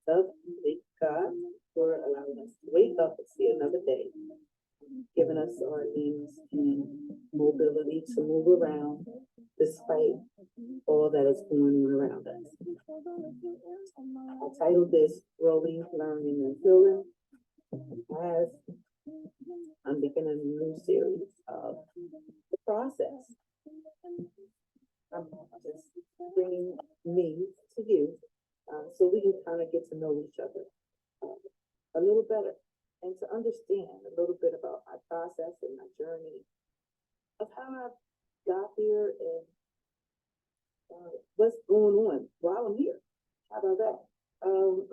So thank God for allowing us to wake up and see another day, giving us our limbs and mobility to move around despite all that is going on around us. I titled this Growing, Learning, and Healing as I'm beginning a new series of the process. I'm just bringing me to you so we can kind of get to know each other a little better and to understand a little bit about my process and my journey of how I got here and what's going on while I'm here. How about that? I'm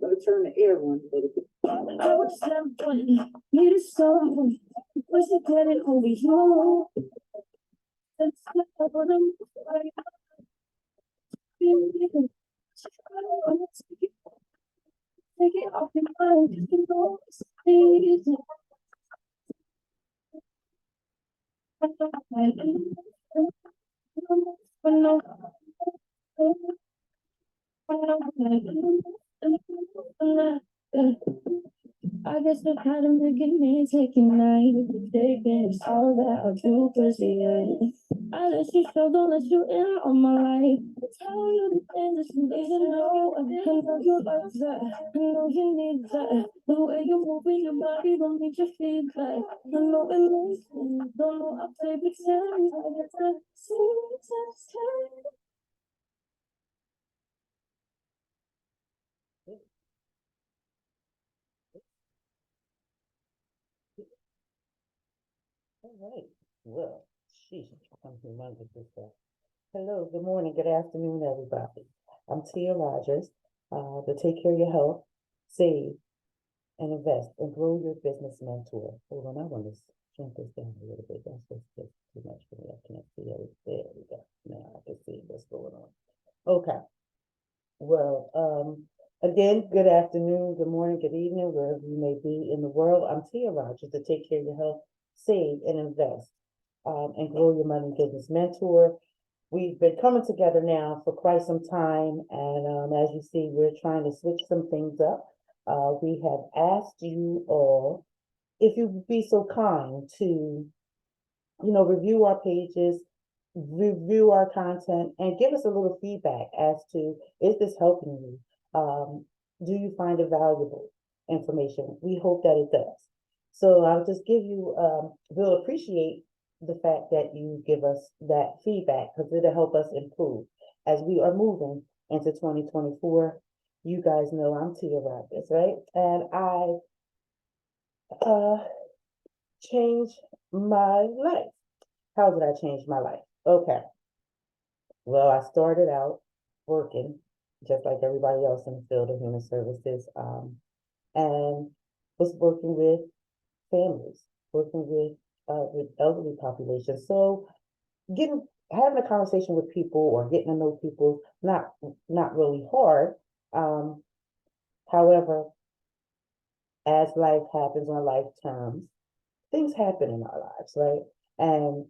going to turn the air on a little bit. I was somebody, needed someone, was it getting over you? That's not what I'm take it off your mind, you know, it's easy. I guess the pattern making me taking night, taking all that I'll do for the I let you show, don't let you in on my life. Tell you the things that you need to know. I know you like that. I know you need that. The way you move in your body don't need your feedback. I know it makes me don't know how to pretend. I get to see you just all right. Well, sheesh, I'm humongous this stuff. Hello, good morning, good afternoon, everybody. I'm Tia Rogers, the Take Care of Your Health, Save, and Invest, and Grow Your Business Mentor. Hold on, I want to shrink this down a little bit. That's too much for me. I can't see it. There we go. Now I can see what's going on. Okay. Well, again, good afternoon, good morning, good evening, wherever you may be in the world. I'm Tia Rogers, the Take Care of Your Health, Save, and Invest, and Grow Your Money Business Mentor. We've been coming together now for quite some time, and as you see, we're trying to switch some things up. We have asked you all if you would be so kind to, review our pages, review our content, and give us a little feedback as to, is this helping you? Do you find it valuable information? We hope that it does. So I'll just give you, we'll appreciate the fact that you give us that feedback because it'll help us improve as we are moving into 2024. You guys know I'm Tia Rogers, right? And I changed my life. How did I change my life? Okay. Well, I started out working just like everybody else in the field of human services, and was working with families, working with elderly populations. So having a conversation with people or getting to know people, not really hard. However, as life happens on life terms, things happen in our lives, right? And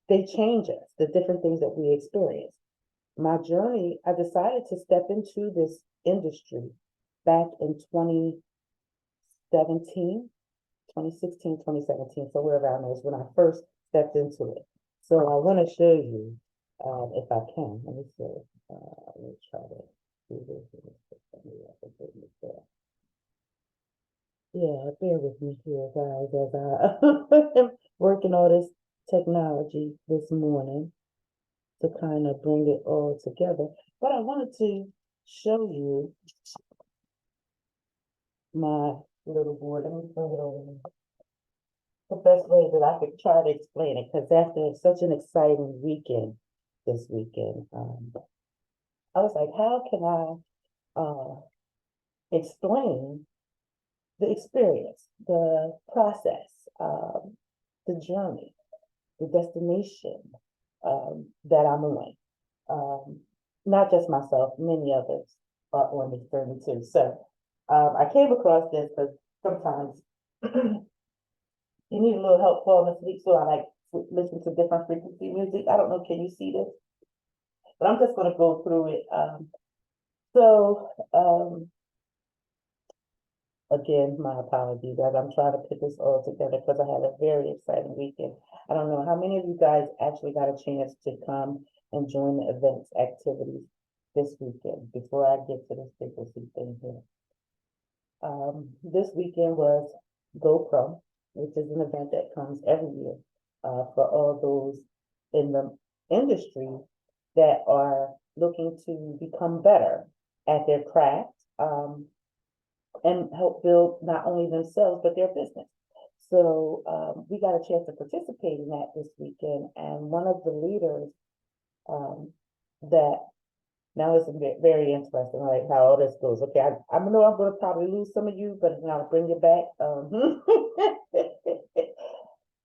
they change us, the different things that we experience. My journey, I decided to step into this industry back in 2017, 2016, 2017, somewhere around there is when I first stepped into it. So I want to show you, if I can, let me see, let me try to do this. Yeah, bear with me here, guys, as I am working all this technology this morning to kind of bring it all together. But I wanted to show you my little board. Let me bring it over here. The best way that I could try to explain it, because after such an exciting weekend this weekend, I was like, how can I explain the experience, the process, the journey, the destination that I'm on. Not just myself, many others are on this journey too. So I came across this because sometimes you need a little help falling asleep. So I like listen to different frequency music. I don't know, can you see this? But I'm just gonna go through it. So, again, my apologies, as I'm trying to put this all together because I had a very exciting weekend. I don't know how many of you guys actually got a chance to come and join the events activities this weekend before I get to this frequency thing here. This weekend was GoPro, which is an event that comes every year for all those in the industry that are looking to become better at their craft. And help build not only themselves, but their business. So we got a chance to participate in that this weekend. And one of the leaders that now it's very interesting, like how all this goes. Okay, I know I'm going to probably lose some of you, but now I'll bring you back.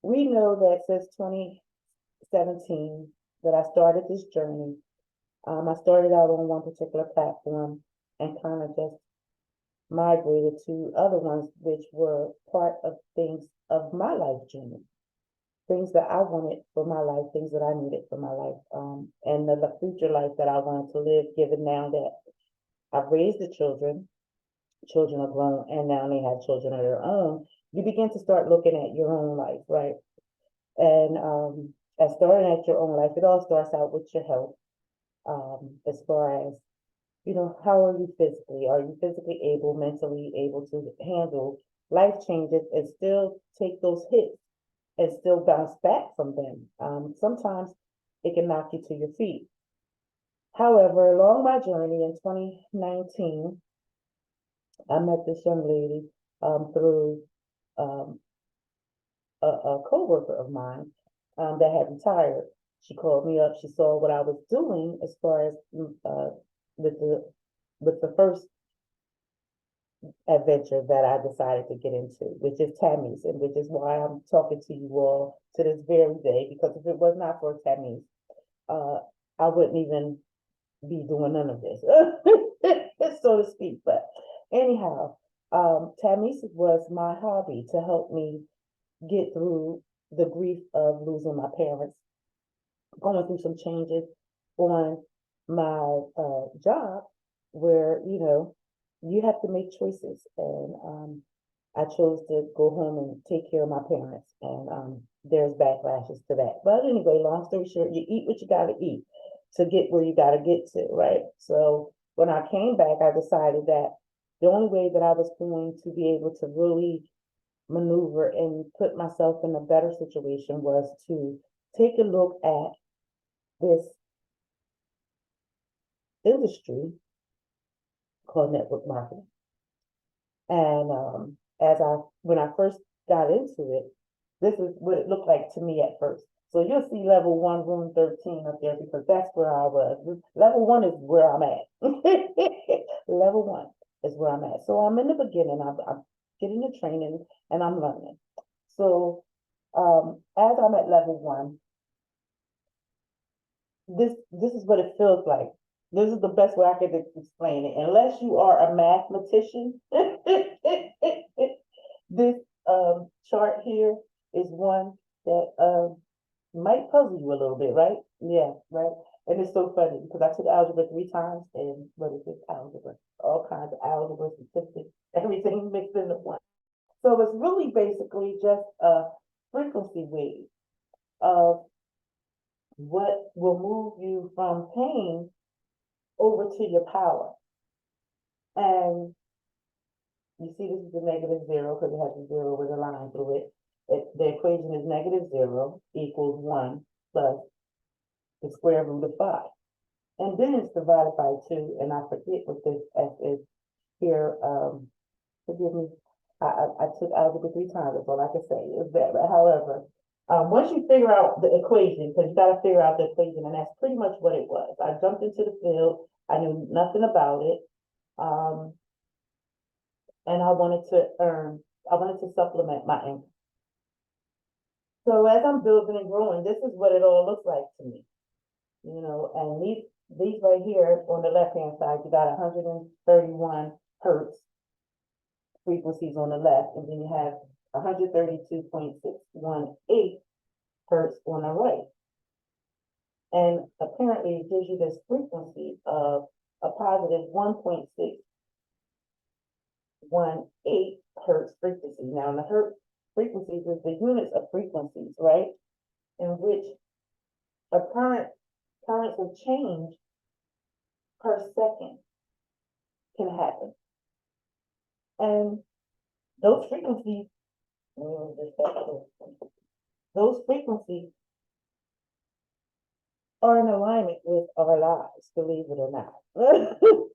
We know that since 2017 that I started this journey. I started out on one particular platform and kind of just migrated to other ones, which were part of things of my life journey, things that I wanted for my life, things that I needed for my life, and the future life that I wanted to live, given now that I've raised the children are grown, and now they have children of their own. You begin to start looking at your own life, right? And as starting at your own life, it all starts out with your health, as far as how are you physically? Are you physically able, mentally able to handle life changes and still take those hits and still bounce back from them? Sometimes it can knock you to your feet. However, along my journey in 2019, I met this young lady through a co-worker of mine that had retired. She called me up. She saw what I was doing as far as with the first adventure that I decided to get into, which is Tammy's, and which is why I'm talking to you all to this very day, because if it was not for Tammy's, I wouldn't even be doing none of this, so to speak. But anyhow, Tammy's was my hobby to help me get through the grief of losing my parents, going through some changes on my job where you have to make choices, and I chose to go home and take care of my parents, and there's backlashes to that. But anyway, long story short, you eat what you got to eat to get where you got to get to, right? So when I came back, I decided that the only way that I was going to be able to really maneuver and put myself in a better situation was to take a look at this industry called network marketing. And when I first got into it, this is what it looked like to me at first. So you'll see level 1, room 13 up there, because that's where I was. Level 1 is where I'm at. Level 1 is where I'm at. So I'm in the beginning. I'm getting the training and I'm learning. So as I'm at level 1, this is what it feels like. This is the best way I could explain it. Unless you are a mathematician, this chart here is one that might puzzle you a little bit, right? Yeah, right. And it's so funny because I took algebra 3 times, and what is this algebra? All kinds of algebra, statistics, everything mixed into one. So it's really basically just a frequency wave of what will move you from pain over to your power. And you see this is the -0 because it has a 0 with a line through it. The equation is -0 equals 1 plus the square root of 5. And then it's divided by 2, and I forget what this S is here. Forgive me. I took algebra 3 times, that's all I can say is that. But however, once you figure out the equation, because you got to figure out the equation, and that's pretty much what it was. I jumped into the field. I knew nothing about it. And I wanted to supplement my income. So as I'm building and growing, this is what it all looks like to me. And these right here on the left-hand side, you got 131 hertz frequencies on the left, and then you have 132.618 hertz on the right. And apparently it gives you this frequency of a positive 1.618 hertz frequency. Now, the hertz frequencies is the units of frequencies, right? In which a currents of change per second can happen. And those frequencies, those frequencies are in alignment with our lives, believe it or not.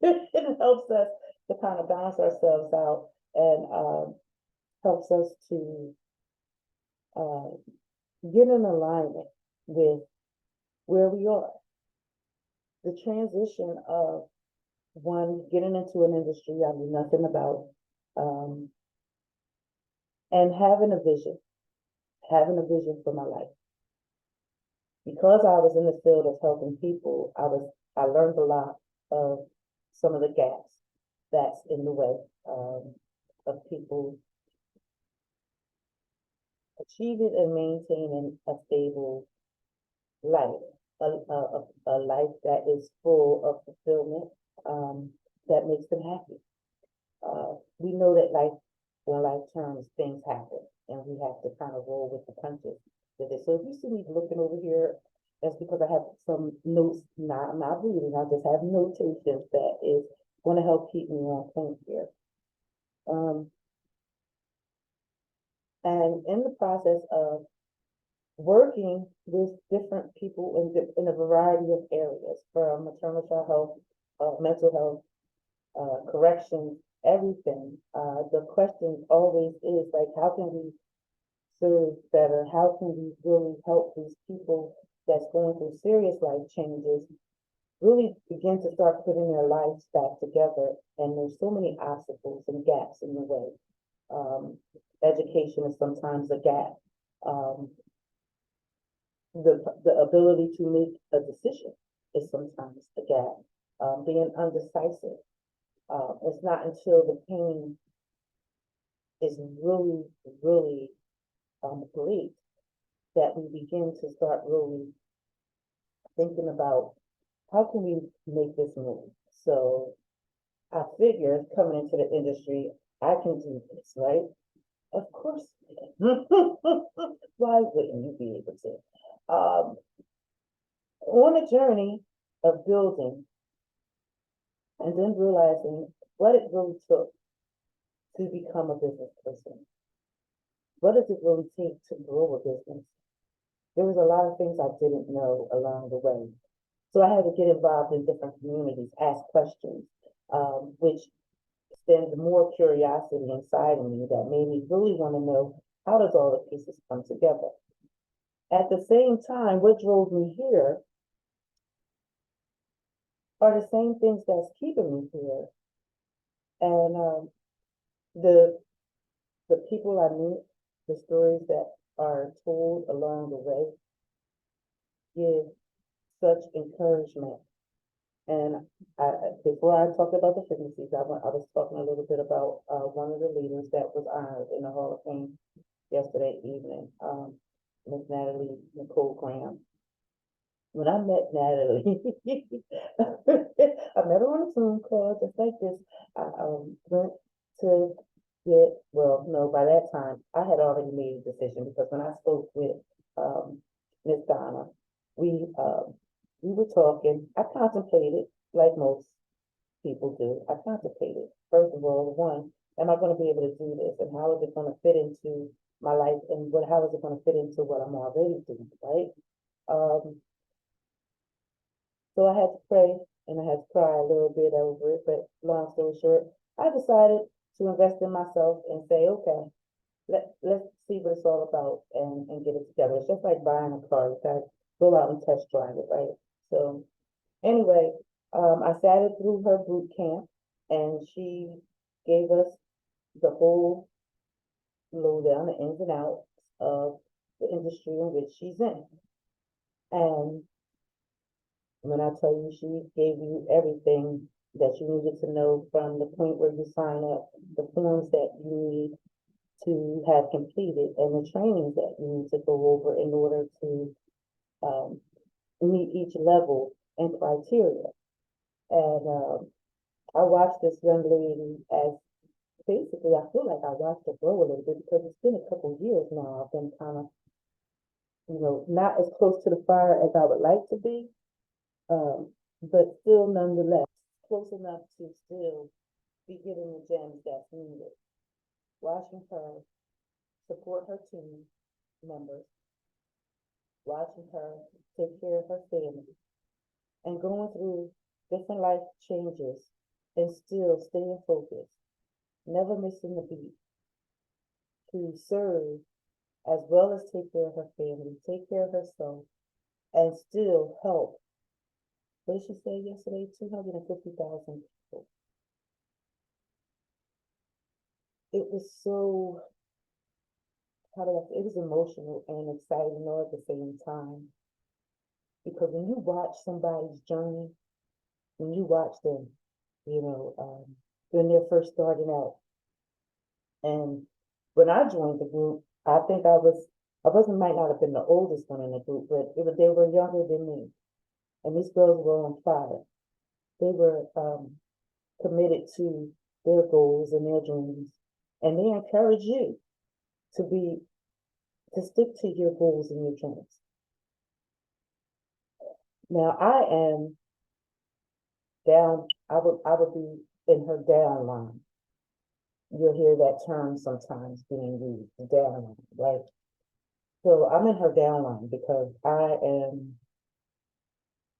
It helps us to kind of balance ourselves out and helps us to get in alignment with where we are. The transition of one getting into an industry I knew nothing about, and having a vision for my life. Because I was in the field of helping people, I learned a lot of some of the gaps that's in the way of people achieving and maintaining a stable life, a life that is full of fulfillment, that makes them happy. We know that life, on life terms, things happen, and we have to kind of roll with the punches with it. So if you see me looking over here, that's because I have some notes. I'm not reading. I just have notations that is going to help keep me on point here. And in the process of working with different people in a variety of areas, from maternal child health, mental health, corrections, everything. The question always is like, how can we serve better? How can we really help these people that's going through serious life changes really begin to start putting their lives back together? And there's so many obstacles and gaps in the way. Education is sometimes a gap. The ability to make a decision is sometimes a gap. Being undecisive. It's not until the pain is really, really great that we begin to start really thinking about how can we make this move. So I figure coming into the industry, I can do this, right? Of course. Why wouldn't you be able to? On a journey of building and then realizing what it really took to become a business person. What does it really take to grow a business? There was a lot of things I didn't know along the way. So I had to get involved in different communities, ask questions, which stemmed more curiosity inside of me that made me really want to know, how does all the pieces come together? At the same time, what drove me here are the same things that's keeping me here. And the people I meet, the stories that are told along the way give such encouragement. And before I talked about the frequencies, I was talking a little bit about one of the leaders that was honored in the Hall of Fame yesterday evening, Miss Natalie Nicole Graham. When I met Natalie, I met her on a Zoom call just like this. I went to get, well, no, by that time, I had already made a decision, because when I spoke with Miss Donna, we were talking. I contemplated, like most people do. I contemplated, first of all, one, am I going to be able to do this, and how is it going to fit into my life, and how is it going to fit into what I'm already doing, right? So I had to pray and I had to cry a little bit over it, but long story short, I decided to invest in myself and say, okay, let's see what it's all about and get it together. It's just like buying a car. You gotta go out and test drive it, right? So anyway, I sat it through her boot camp, and she gave us the whole lowdown, the ins and outs of the industry in which she's in. And when I tell you, she gave you everything that you needed to know, from the point where you sign up, the forms that you need to have completed and the trainings that you need to go over in order to um, meet each level and criteria. And I watched this young lady as basically, I feel like I watched her grow a little bit because it's been a couple of years now. I've been kind of, not as close to the fire as I would like to be, but still nonetheless close enough to still be getting the gems that's needed. Watching her support her team members, watching her take care of her family, and going through different life changes and still staying focused, never missing the beat to serve as well as take care of her family, take care of herself, and still help. What did she say yesterday? 250,000 people. It was so, how do I say, it was emotional and exciting all at the same time. Because when you watch somebody's journey, when you watch them, when they're first starting out, and when I joined the group, I think I wasn't, might not have been the oldest one in the group, but they were younger than me. And these girls were on fire. They were committed to their goals and their dreams. And they encourage you to stick to your goals and your dreams. Now I am down, I would be in her down line. You'll hear that term sometimes being used, the down line, right? So I'm in her down line because I am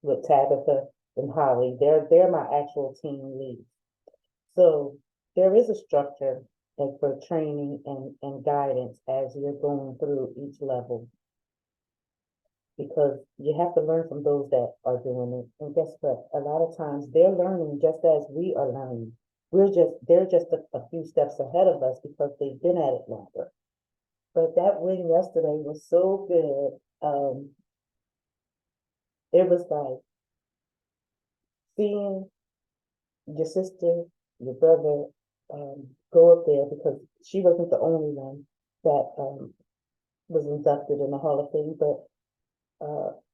with Tabitha and Holly. They're my actual team leads. So there is a structure for training and guidance as you're going through each level, because you have to learn from those that are doing it. And guess what? A lot of times they're learning just as we are learning. They're just a few steps ahead of us because they've been at it longer. But that win yesterday was so good. It was like seeing your sister, your brother, go up there, because she wasn't the only one that was inducted in the Hall of Fame, but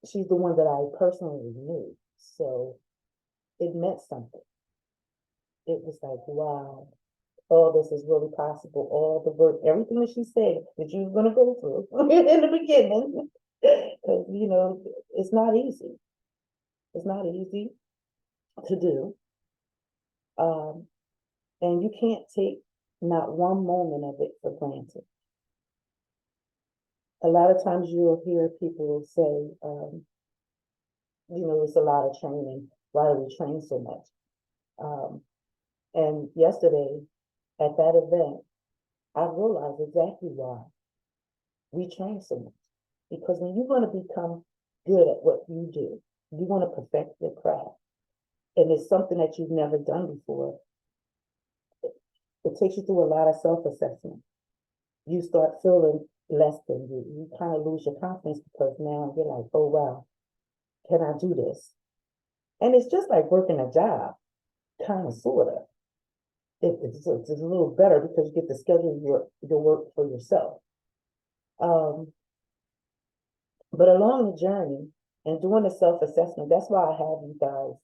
she's the one that I personally knew. So it meant something. It was like, wow, all this is really possible. All the work, everything that she said that you were going to go through in the beginning, because, it's not easy. It's not easy to do. And you can't take not one moment of it for granted. A lot of times you'll hear people say, it's a lot of training. Why do we train so much? And yesterday at that event, I realized exactly why we train so much. Because when you want to become good at what you do, you want to perfect your craft, and it's something that you've never done before, it takes you through a lot of self-assessment. You start feeling less than you. You kind of lose your confidence because now you're like, oh, wow, can I do this? And it's just like working a job, kind of, sort of. It's a little better because you get to schedule your work for yourself. But along the journey and doing the self-assessment, that's why I have you guys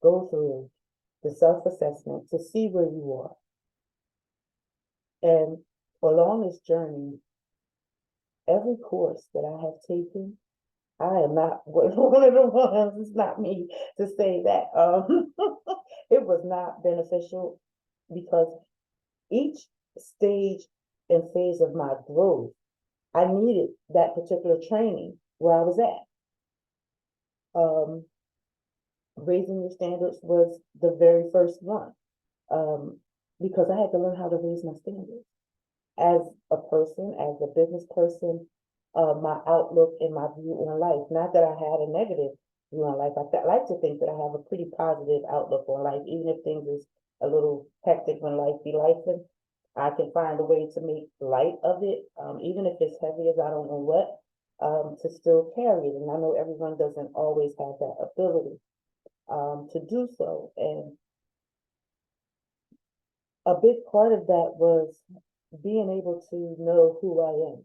go through the self-assessment to see where you are. And along this journey, every course that I have taken, I am not one of the ones, it's not me to say that. It was not beneficial because each stage and phase of my growth, I needed that particular training where I was at. Raising your standards was the very first one, because I had to learn how to raise my standards as a person, as a business person, my outlook and my view on life. Not that I had a negative view on life. I like to think that I have a pretty positive outlook on life, even if things is a little hectic when life be life. I can find a way to make light of it, even if it's heavy as I don't know what, to still carry it. And I know everyone doesn't always have that ability to do so. And a big part of that was being able to know who I am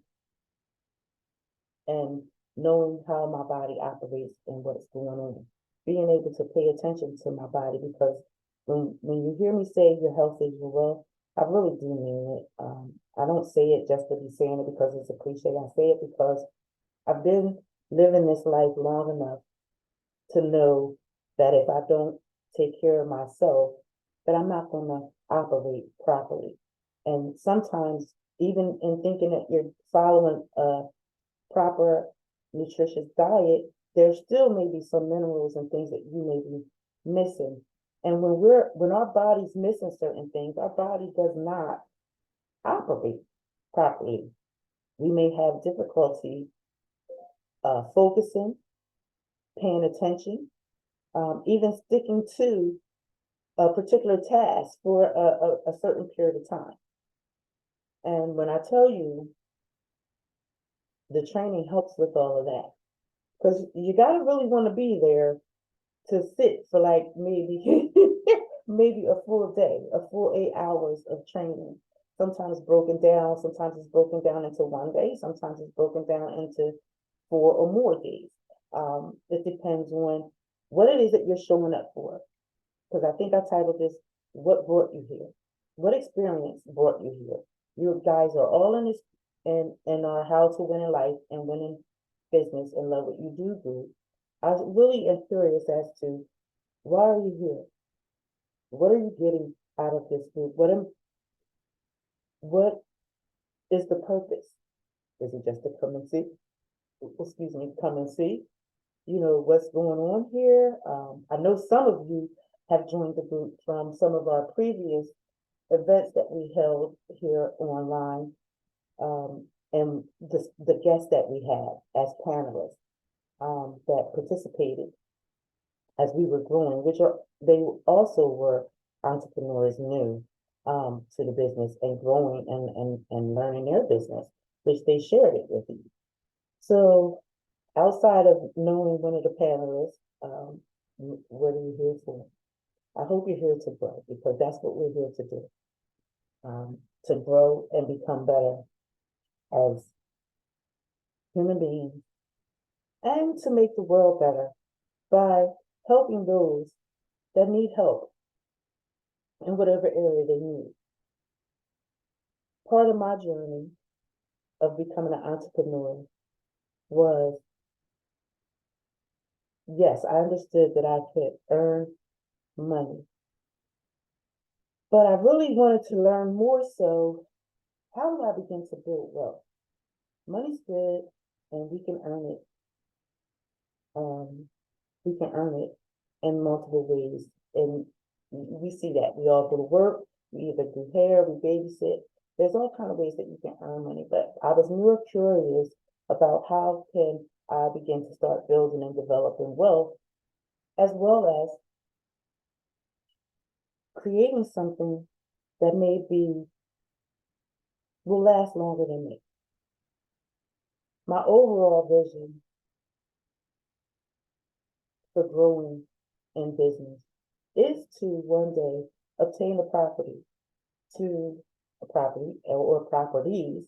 and knowing how my body operates and what's going on. Being able to pay attention to my body because when you hear me say your health is your wealth, I really do mean it. I don't say it just to be saying it because it's a cliche. I say it because I've been living this life long enough to know that if I don't take care of myself, that I'm not going to operate properly. And sometimes, even in thinking that you're following a proper nutritious diet, there still may be some minerals and things that you may be missing. And when our body's missing certain things, our body does not operate properly. We may have difficulty focusing, paying attention, even sticking to a particular task for a certain period of time. And when I tell you the training helps with all of that, because you got to really want to be there to sit for like maybe maybe a full day, a full 8 hours of training. Sometimes broken down, sometimes it's broken down into one day, sometimes it's broken down into 4 or more days. It depends on what it is that you're showing up for. Because I think I titled this, What Brought You Here? What experience brought you here? You guys are all in this in our How to Win in Life and Winning Business and Love What You Do group. I really am curious as to why are you here? What are you getting out of this group? What is the purpose? Is it just to come and see? Excuse me, come and see, what's going on here. I know some of you have joined the group from some of our previous events that we held here online, and the guests that we had as panelists that participated as we were growing, they also were entrepreneurs new to the business and growing and learning their business, which they shared it with you. So outside of knowing one of the panelists, what are you here for? I hope you're here to grow because that's what we're here to do. To grow and become better as human beings and to make the world better by helping those that need help in whatever area they need. Part of my journey of becoming an entrepreneur was, yes, I understood that I could earn money, but I really wanted to learn more so, how do I begin to build wealth? Money's good and we can earn it. We can earn it in multiple ways. And we see that. We all go to work, we either do hair, we babysit. There's all kind of ways that you can earn money. But I was more curious about how can I begin to start building and developing wealth, as well as creating something that maybe will last longer than me. My overall vision for growing in business is to one day obtain a property or properties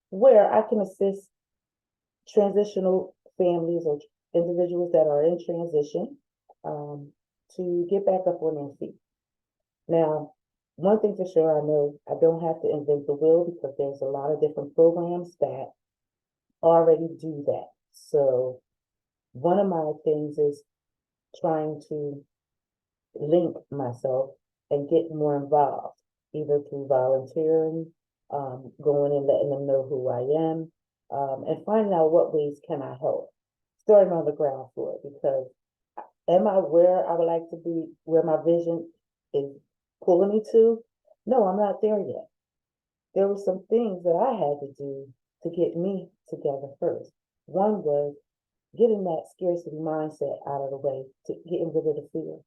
where I can assist transitional families or individuals that are in transition to get back up on their feet. Now, one thing for sure, I know I don't have to invent the wheel because there's a lot of different programs that already do that. So one of my things is trying to link myself and get more involved, either through volunteering, going and letting them know who I am, and finding out what ways can I help, starting on the ground floor, because am I where I would like to be, where my vision is pulling me to? No, I'm not there yet. There were some things that I had to do to get me together first. One was getting that scarcity mindset out of the way, to getting rid of the fear,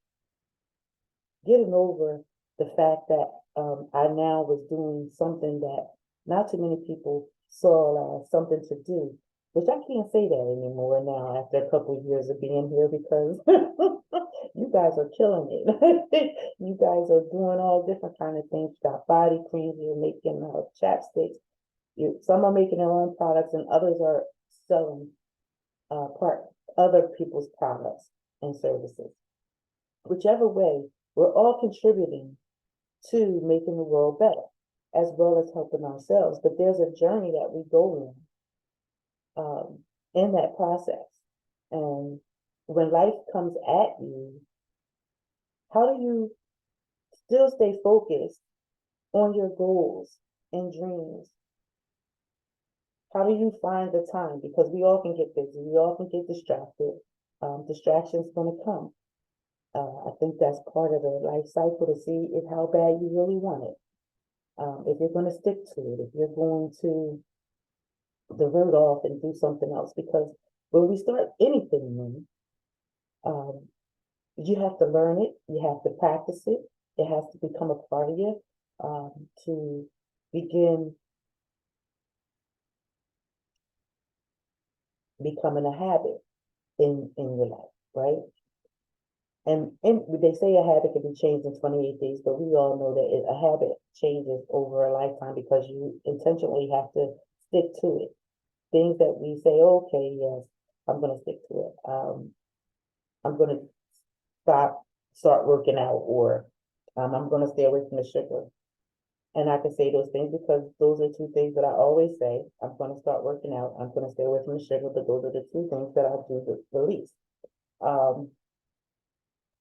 getting over the fact that I now was doing something that not too many people saw as something to do, which I can't say that anymore now after a couple of years of being here because you guys are killing it. You guys are doing all different kind of things. You got body creams, you're making chapsticks. Some are making their own products, and others are selling part other people's products and services. Whichever way, we're all contributing to making the world better, as well as helping ourselves. But there's a journey that we go in that process. And when life comes at you, how do you still stay focused on your goals and dreams? How do you find the time? Because we all can get busy, we all can get distracted. Distraction's going to come. I think that's part of the life cycle to see if how bad you really want it. If you're going to stick to it, if you're going to divert off and do something else. Because when we start anything new, you have to learn it, you have to practice it, it has to become a part of you to begin becoming a habit in your life, right? And they say a habit can be changed in 28 days, but we all know that a habit changes over a lifetime because you intentionally have to stick to it. Things that we say, okay, yes, I'm going to stick to it. I'm going to start working out, or I'm going to stay away from the sugar. And I can say those things because those are two things that I always say. I'm going to start working out. I'm going to stay away from the sugar, but those are the two things that I do the least.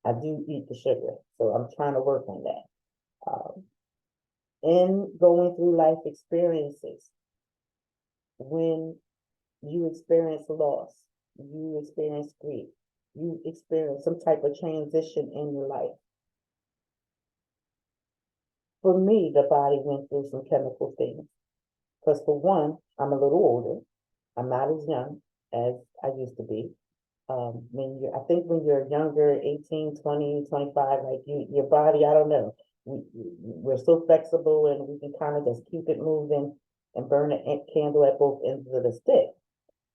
I do eat the sugar, so I'm trying to work on that. In going through life experiences, when you experience loss, you experience grief, you experience some type of transition in your life. For me, the body went through some chemical things. Because for one, I'm a little older. I'm not as young as I used to be. I think when you're younger, 18, 20, 25, like your body, I don't know. We're so flexible and we can kind of just keep it moving and burn a candle at both ends of the stick.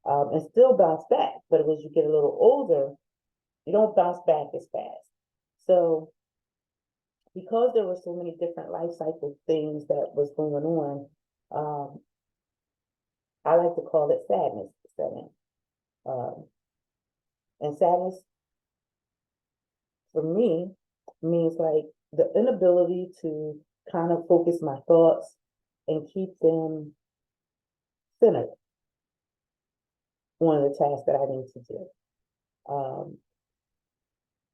And still bounce back. But as you get a little older, you don't bounce back as fast. So because there were so many different life cycle things that was going on, I like to call it sadness setting. And sadness for me means like the inability to kind of focus my thoughts and keep them centered on the task that I need to do.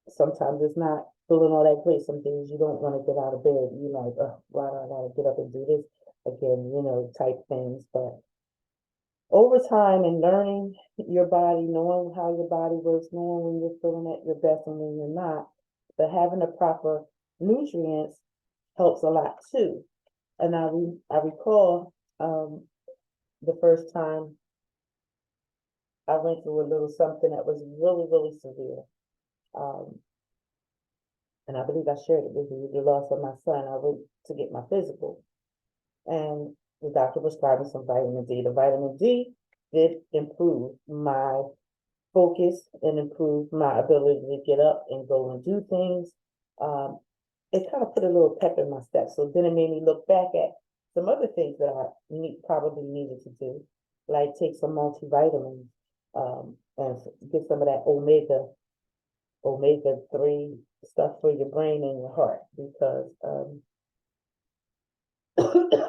Sometimes it's not feeling all that great. Some days you don't want to get out of bed. You're like, oh, why do I gotta get up and do this again? Type things. But over time and learning your body, knowing how your body works, knowing when you're feeling at your best and when you're not, but having the proper nutrients helps a lot too. And I recall the first time I went through a little something that was really, really severe. And I believe I shared it with you, the loss of my son. I went to get my physical, and the doctor prescribed me some vitamin D. The vitamin D did improve my focus and improve my ability to get up and go and do things. It kind of put a little pep in my step. So then it made me look back at some other things that I probably needed to do, like take some multivitamins and get some of that omega-3 stuff for your brain and your heart, because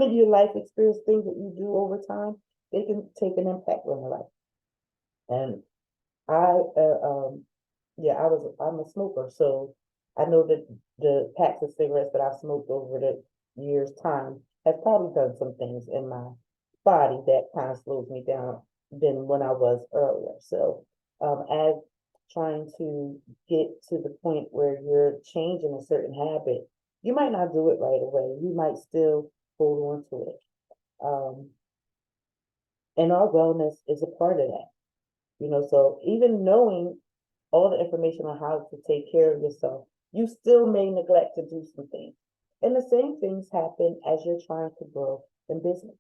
your life experience, things that you do over time, they can take an impact on your life. And I'm a smoker, so I know that the packs of cigarettes that I've smoked over the years' time has probably done some things in my body that kind of slows me down than when I was earlier. So as trying to get to the point where you're changing a certain habit, you might not do it right away. You might still hold on to it. And our wellness is a part of that. So even knowing all the information on how to take care of yourself, you still may neglect to do some things. And the same things happen as you're trying to grow in business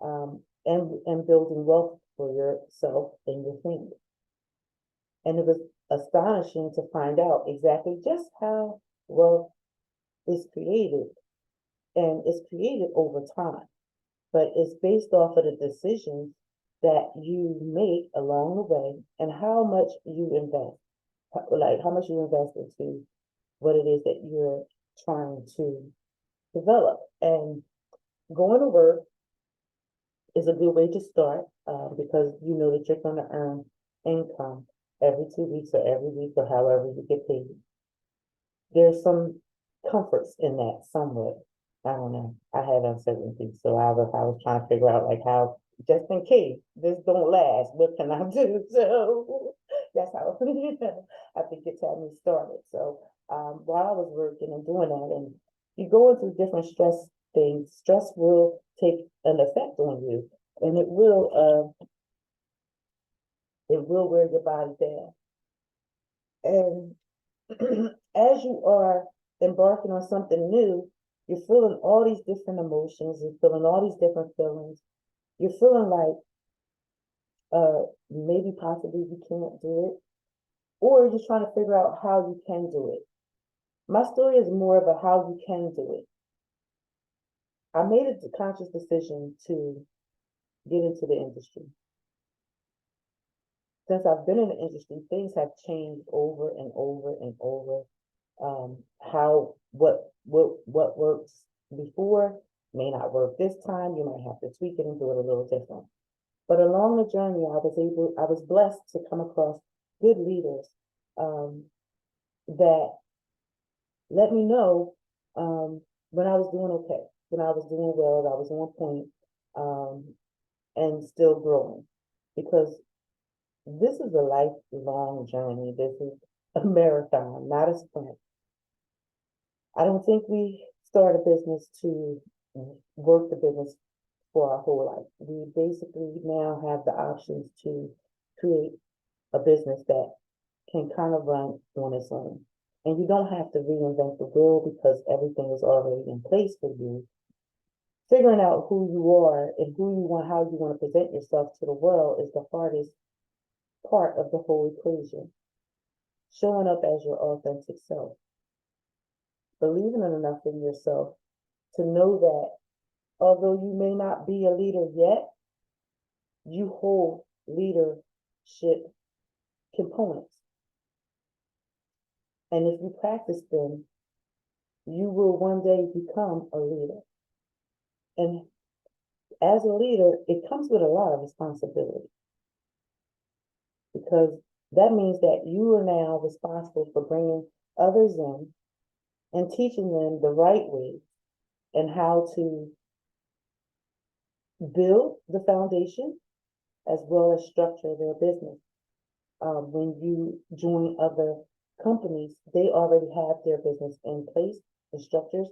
and building wealth for yourself and your family. And it was astonishing to find out exactly just how wealth is created. And it's created over time, but it's based off of the decisions that you make along the way and how much you invest, like how much you invest into what it is that you're trying to develop. And going to work is a good way to start because you know that you're going to earn income every 2 weeks or every week or however you get paid. There's some comforts in that somewhat. I don't know. I have uncertainty, so I was trying to figure out like how, just in case this don't last, what can I do? So that's how I think it's had me started. So while I was working and doing that, and you go into different stress things, stress will take an effect on you, and it will wear your body down. And as you are embarking on something new, you're feeling all these different emotions, you're feeling all these different feelings. You're feeling like maybe possibly you can't do it, or you're just trying to figure out how you can do it. My story is more of a how you can do it. I made a conscious decision to get into the industry. Since I've been in the industry, things have changed over and over and over. How what works before may not work this time. You might have to tweak it and do it a little different. But along the journey, I was blessed to come across good leaders that let me know when I was doing okay, when I was doing well, I was on point, and still growing. Because this is a lifelong journey. This is a marathon, not a sprint. I don't think we start a business to work the business for our whole life. We basically now have the options to create a business that can kind of run on its own. And you don't have to reinvent the wheel because everything is already in place for you. Figuring out who you are and how you want to present yourself to the world is the hardest part of the whole equation. Showing up as your authentic self, believing in enough in yourself to know that although you may not be a leader yet, you hold leadership components. And if you practice them, you will one day become a leader. And as a leader, it comes with a lot of responsibility because that means that you are now responsible for bringing others in and teaching them the right way and how to build the foundation as well as structure their business. When you join other companies, they already have their business in place, the structures.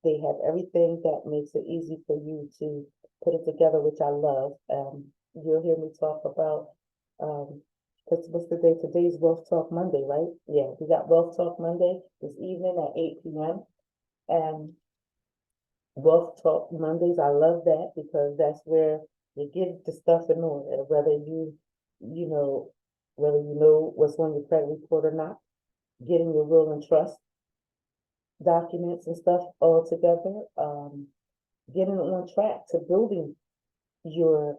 They have everything that makes it easy for you to put it together, which I love. You'll hear me talk about, what's the day? Today's Wealth Talk Monday, right? Yeah, we got Wealth Talk Monday this evening at 8 p.m. And Wealth Talk Mondays, I love that because that's where you get the stuff in order, you know, whether you know what's on your credit report or not, getting your will and trust documents and stuff all together, getting on track to building your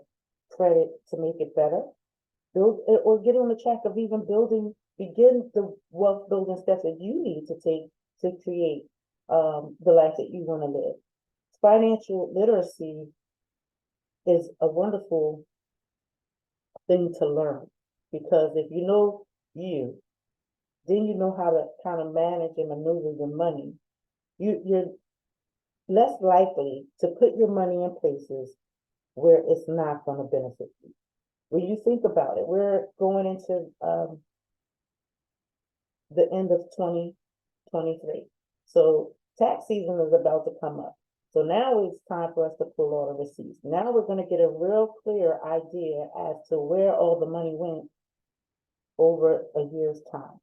credit to make it better, build or get on the track of even begin the wealth building steps that you need to take to create the life that you want to live. Financial literacy is a wonderful thing to learn because if you know you, then you know how to kind of manage and maneuver your money. You're less likely to put your money in places where it's not going to benefit you. When you think about it, we're going into the end of 2023. So tax season is about to come up. So now it's time for us to pull all the receipts. Now we're going to get a real clear idea as to where all the money went over a year's time.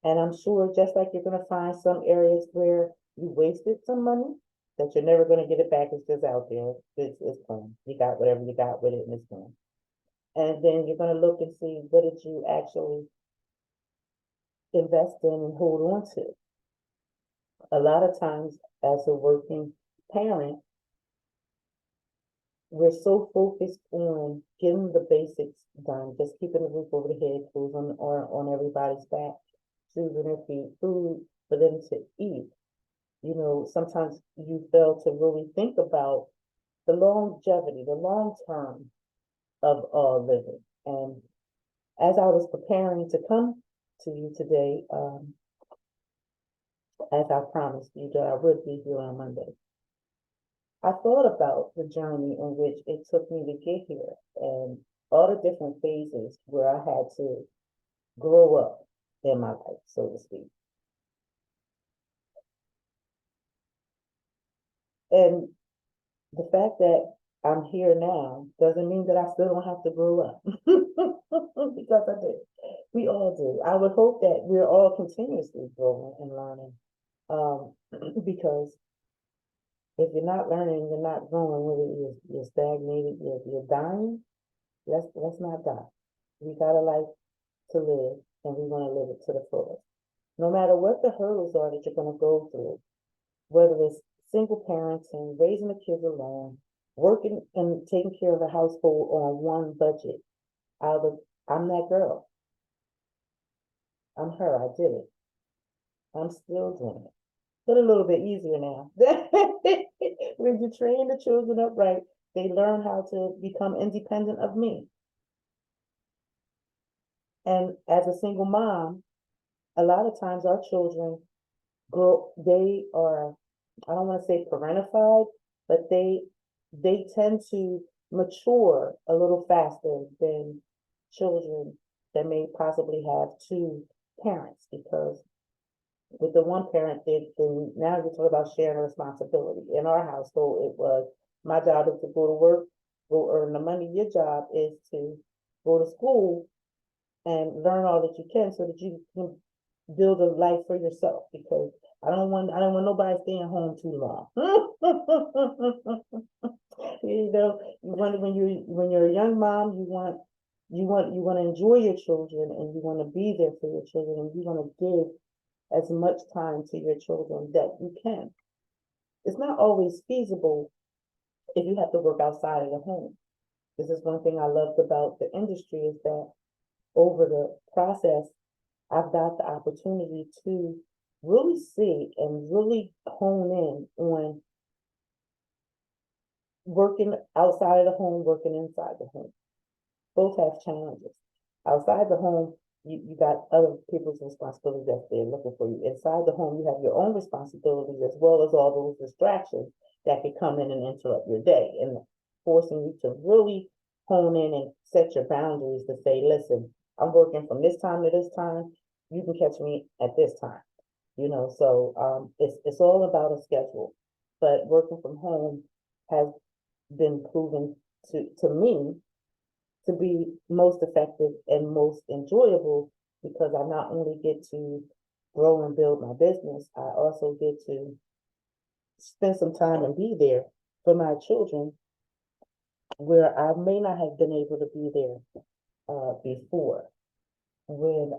And I'm sure just like you're going to find some areas where you wasted some money, that you're never going to get it back. It's just out there. It's gone. You got whatever you got with it, and it's gone. And then you're going to look and see what did you actually invest in and hold on to. A lot of times, as a working parent, we're so focused on getting the basics done, just keeping the roof over the head, clothes on everybody's back, shoes on their feet, food for them to eat. You know, sometimes you fail to really think about the longevity, the long term of living. And as I was preparing to come to you today, as I promised you that I would be here on Monday, I thought about the journey in which it took me to get here and all the different phases where I had to grow up in my life, so to speak. And the fact that I'm here now doesn't mean that I still don't have to grow up because I do. We all do. I would hope that we're all continuously growing and learning because if you're not learning, you're not growing, whether you're stagnated, you're dying, let's not die. We got a life to live and we want to live it to the fullest. No matter what the hurdles are that you're going to go through, whether it's single parenting, raising the kids alone, working and taking care of a household on one budget. I'm that girl. I'm her. I did it. I'm still doing it. But a little bit easier now. When you train the children up right, they learn how to become independent of me. And as a single mom, a lot of times our children they are, I don't want to say parentified, but they tend to mature a little faster than children that may possibly have two parents, because with the one parent, then now you're talking about sharing a responsibility. In our household, it was my job is to go to work, go earn the money. Your job is to go to school and learn all that you can so that you can build a life for yourself, because I don't want nobody staying home too long. You know, when you're a young mom, you want to enjoy your children and you want to be there for your children and you want to give as much time to your children that you can. It's not always feasible if you have to work outside of the home. This is one thing I loved about the industry, is that over the process, I've got the opportunity to really see and really hone in on working outside of the home, working inside the home. Both have challenges. Outside the home, you got other people's responsibilities that they're looking for you. Inside the home, you have your own responsibilities as well as all those distractions that could come in and interrupt your day, and forcing you to really hone in and set your boundaries to say, listen, I'm working from this time to this time. You can catch me at this time. You know, so it's all about a schedule. But working from home has been proven to me to be most effective and most enjoyable, because I not only get to grow and build my business, I also get to spend some time and be there for my children where I may not have been able to be there before when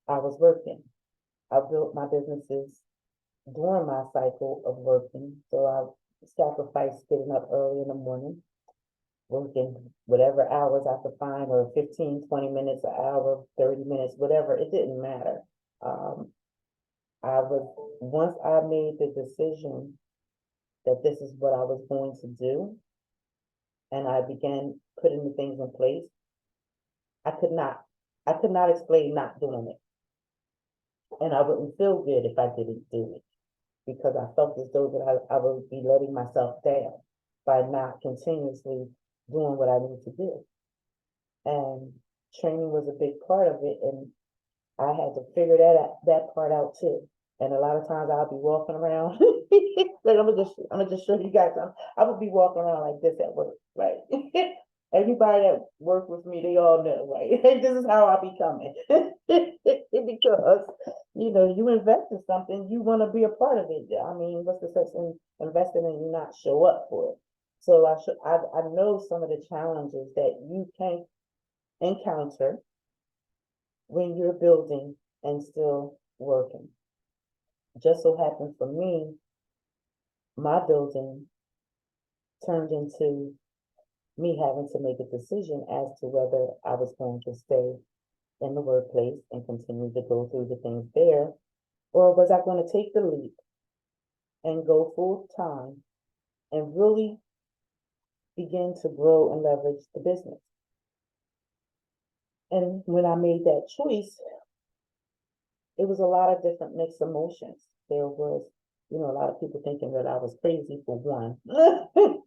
I was working. I built my businesses during my cycle of working, so I sacrificed getting up early in the morning, working whatever hours I could find, or 15, 20 minutes, an hour, 30 minutes, whatever, it didn't matter. Once I made the decision that this is what I was going to do, and I began putting the things in place, I could not explain not doing it. And I wouldn't feel good if I didn't do it, because I felt as though that I would be letting myself down by not continuously doing what I need to do. And training was a big part of it, and I had to figure that part out too. And a lot of times I'll be walking around, like I'm gonna just show you guys. I would be walking around like this at work, right? Everybody that worked with me, they all know, right? This is how I be coming. Because you invest in something, you want to be a part of it. I mean, what's the sense in investing and you not show up for it? So I know some of the challenges that you can encounter when you're building and still working. Just so happened for me, my building turned into me having to make a decision as to whether I was going to stay in the workplace and continue to go through the things there, or was I going to take the leap and go full time and really begin to grow and leverage the business? And when I made that choice, it was a lot of different mixed emotions. There was, a lot of people thinking that I was crazy for one.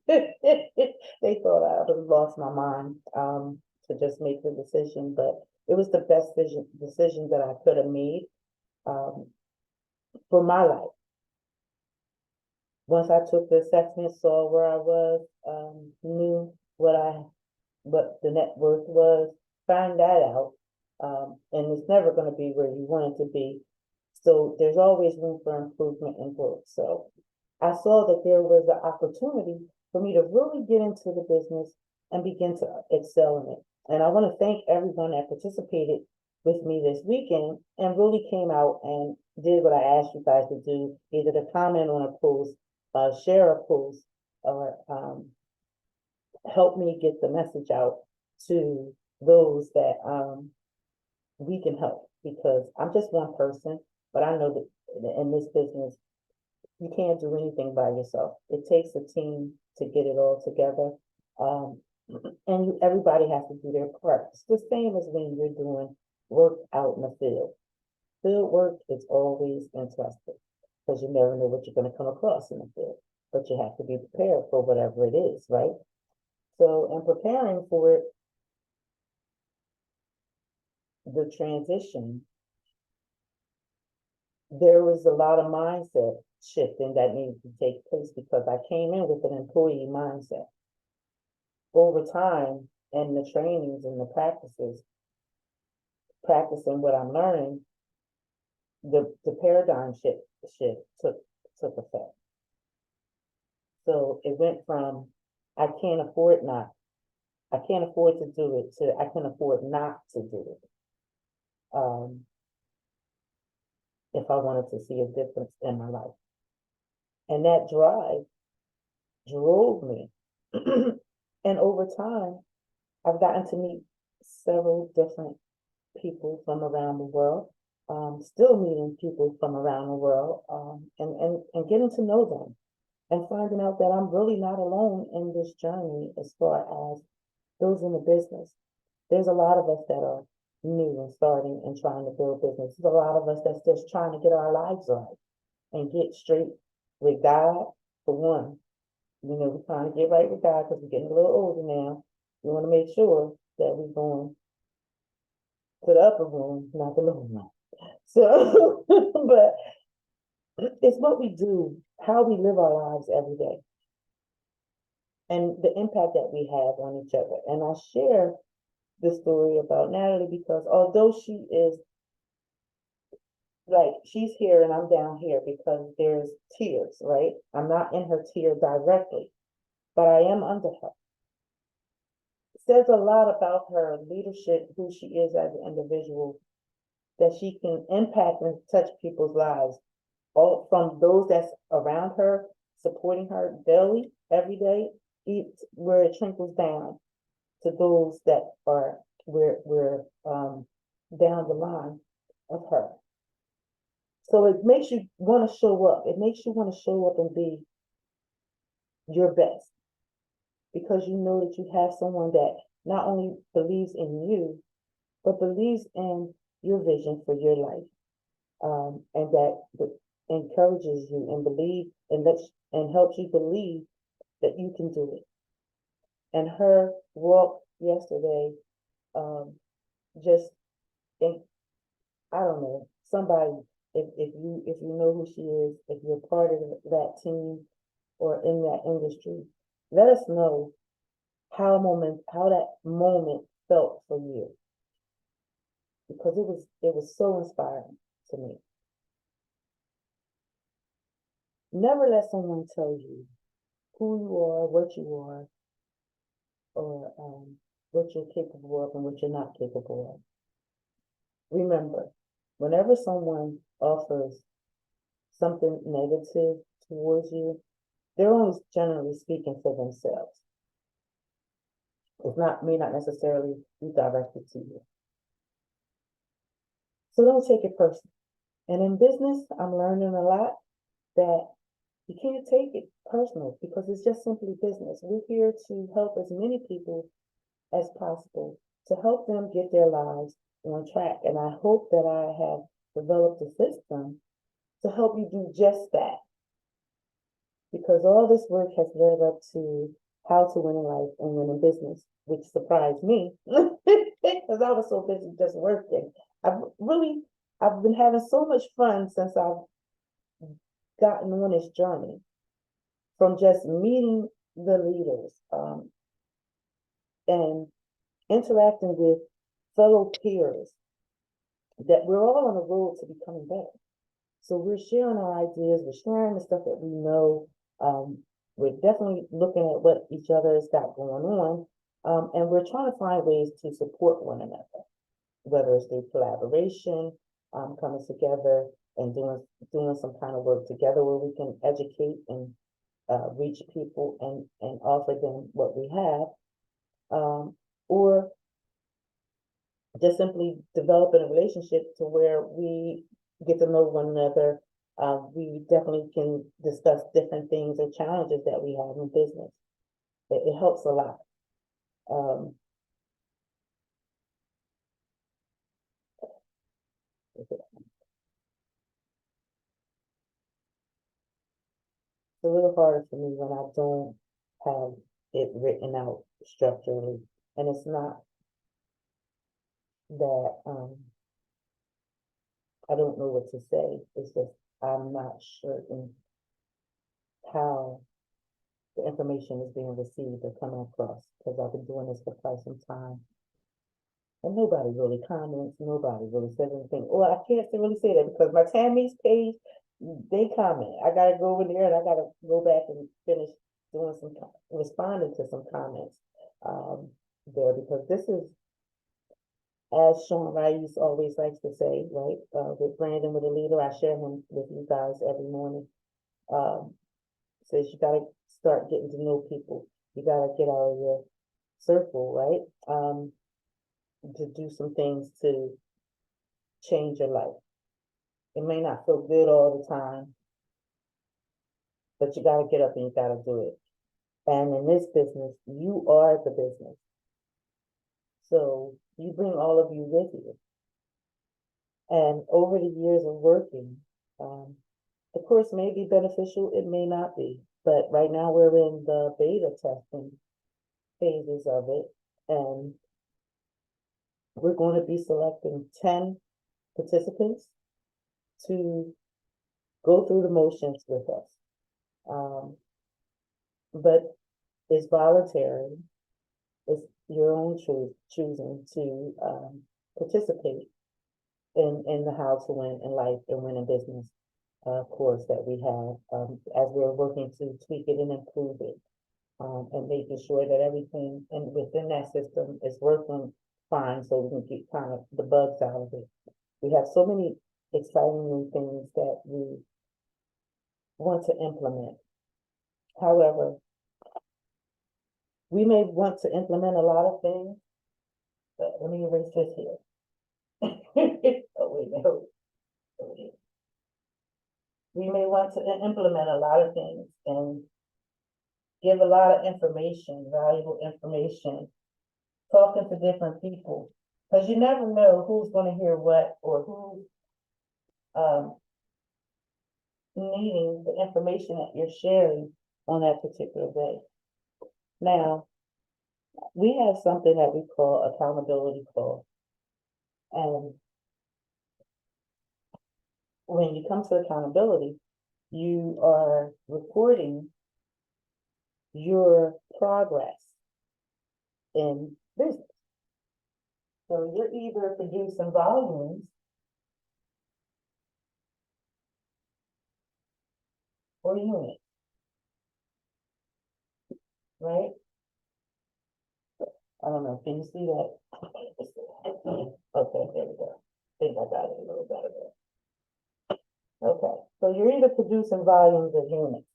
They thought I would have lost my mind to just make the decision, but it was the best decision that I could have made um, for my life. Once I took the assessment, saw where I was, knew what the net worth was, find that out. And it's never going to be where you want it to be. So there's always room for improvement and growth. So I saw that there was an opportunity for me to really get into the business and begin to excel in it. And I want to thank everyone that participated with me this weekend and really came out and did what I asked you guys to do, either to comment on a post, share a post, or help me get the message out to those that we can help, because I'm just one person, but I know that in this business, you can't do anything by yourself. It takes a team to get it all together. And everybody has to do their part. It's the same as when you're doing work out in the field. Field work is always interesting because you never know what you're going to come across in the field, but you have to be prepared for whatever it is, right? So in preparing for it, the transition, there was a lot of mindset shifting that needed to take place because I came in with an employee mindset. Over time, and the trainings and the practices, practicing what I'm learning, the paradigm shift took effect. So it went from I can't afford to do it to I can afford not to do it. If I wanted to see a difference in my life. And that drive drove me. And over time, I've gotten to meet several different people from around the world, still meeting people from around the world, and getting to know them and finding out that I'm really not alone in this journey as far as those in the business. There's a lot of us that are new and starting and trying to build business. There's a lot of us that's just trying to get our lives right and get straight with God, for one. We're trying to get right with God because we're getting a little older now. We want to make sure that we're going to the upper room, not the lower room. So, but it's what we do, how we live our lives every day, and the impact that we have on each other. And I share the story about Natalie because although she is like she's here and I'm down here because there's tiers, right? I'm not in her tier directly, but I am under her. It says a lot about her leadership, who she is as an individual, that she can impact and touch people's lives, all from those that's around her, supporting her daily, every day, where it trickles down to those that are we're down the line of her. So it makes you want to show up. It makes you want to show up and be your best because you know that you have someone that not only believes in you, but believes in your vision for your life, and that encourages you and and helps you believe that you can do it. And her walk yesterday, just in, I don't know, somebody, if you know who she is, if you're part of that team or in that industry, let us know how that moment felt for you, because it was so inspiring to me. Never let someone tell you who you are, or what you're capable of and what you're not capable of. Remember, whenever someone offers something negative towards you, they're only generally speaking for themselves. It's not may not necessarily be directed to you. So don't take it personal. And in business, I'm learning a lot that you can't take it personal because it's just simply business. We're here to help as many people as possible to help them get their lives on track. And I hope that I have developed a system to help you do just that. Because all this work has led up to how to win in life and win in business, which surprised me because I was so busy just working. I've been having so much fun since I've gotten on this journey from just meeting the leaders and interacting with fellow peers that we're all on the road to becoming better. So we're sharing our ideas, we're sharing the stuff that we know. We're definitely looking at what each other has got going on, and we're trying to find ways to support one another, whether it's through collaboration, coming together and doing some kind of work together where we can educate and reach people and offer them what we have, or just simply developing a relationship to where we get to know one another. We definitely can discuss different things or challenges that we have in business. It helps a lot. It's a little harder for me when I don't have it written out structurally. And it's not that I don't know what to say. It's just I'm not certain how the information is being received or coming across because I've been doing this for quite some time. And nobody really comments, nobody really says anything. Well, I can't really say that because my Tammy's page, they comment. I gotta go over there and I gotta go back and finish doing responding to some comments there because this is, as Sean Rice always likes to say, right? With Brandon, with a leader, I share him with you guys every morning. Says you gotta start getting to know people. You gotta get out of your circle, right? To do some things to change your life. It may not feel good all the time, but you got to get up and you got to do it. And in this business, you are the business. So you bring all of you with you. And over the years of working, of course, may be beneficial, it may not be. But right now we're in the beta testing phases of it. And we're going to be selecting 10 participants to go through the motions with us. But it's voluntary. It's your own choosing to participate in the how to win in life and win in business course that we have as we're working to tweak it and improve it and making sure that everything within that system is working fine so we can keep kind of the bugs out of it. We have so many exciting new things that we want to implement. However, we may want to implement a lot of things, but let me erase this here. Oh, wait, no. We may want to implement a lot of things and give a lot of information, valuable information, talking to different people, because you never know who's going to hear what or who's needing the information that you're sharing on that particular day. Now, we have something that we call accountability call. And when you come to accountability, you are reporting your progress in business. So you're either producing volumes or units, right? I don't know, can you see that? Okay, there we go. I think I got it a little better there. Okay, so you're either producing volumes or units.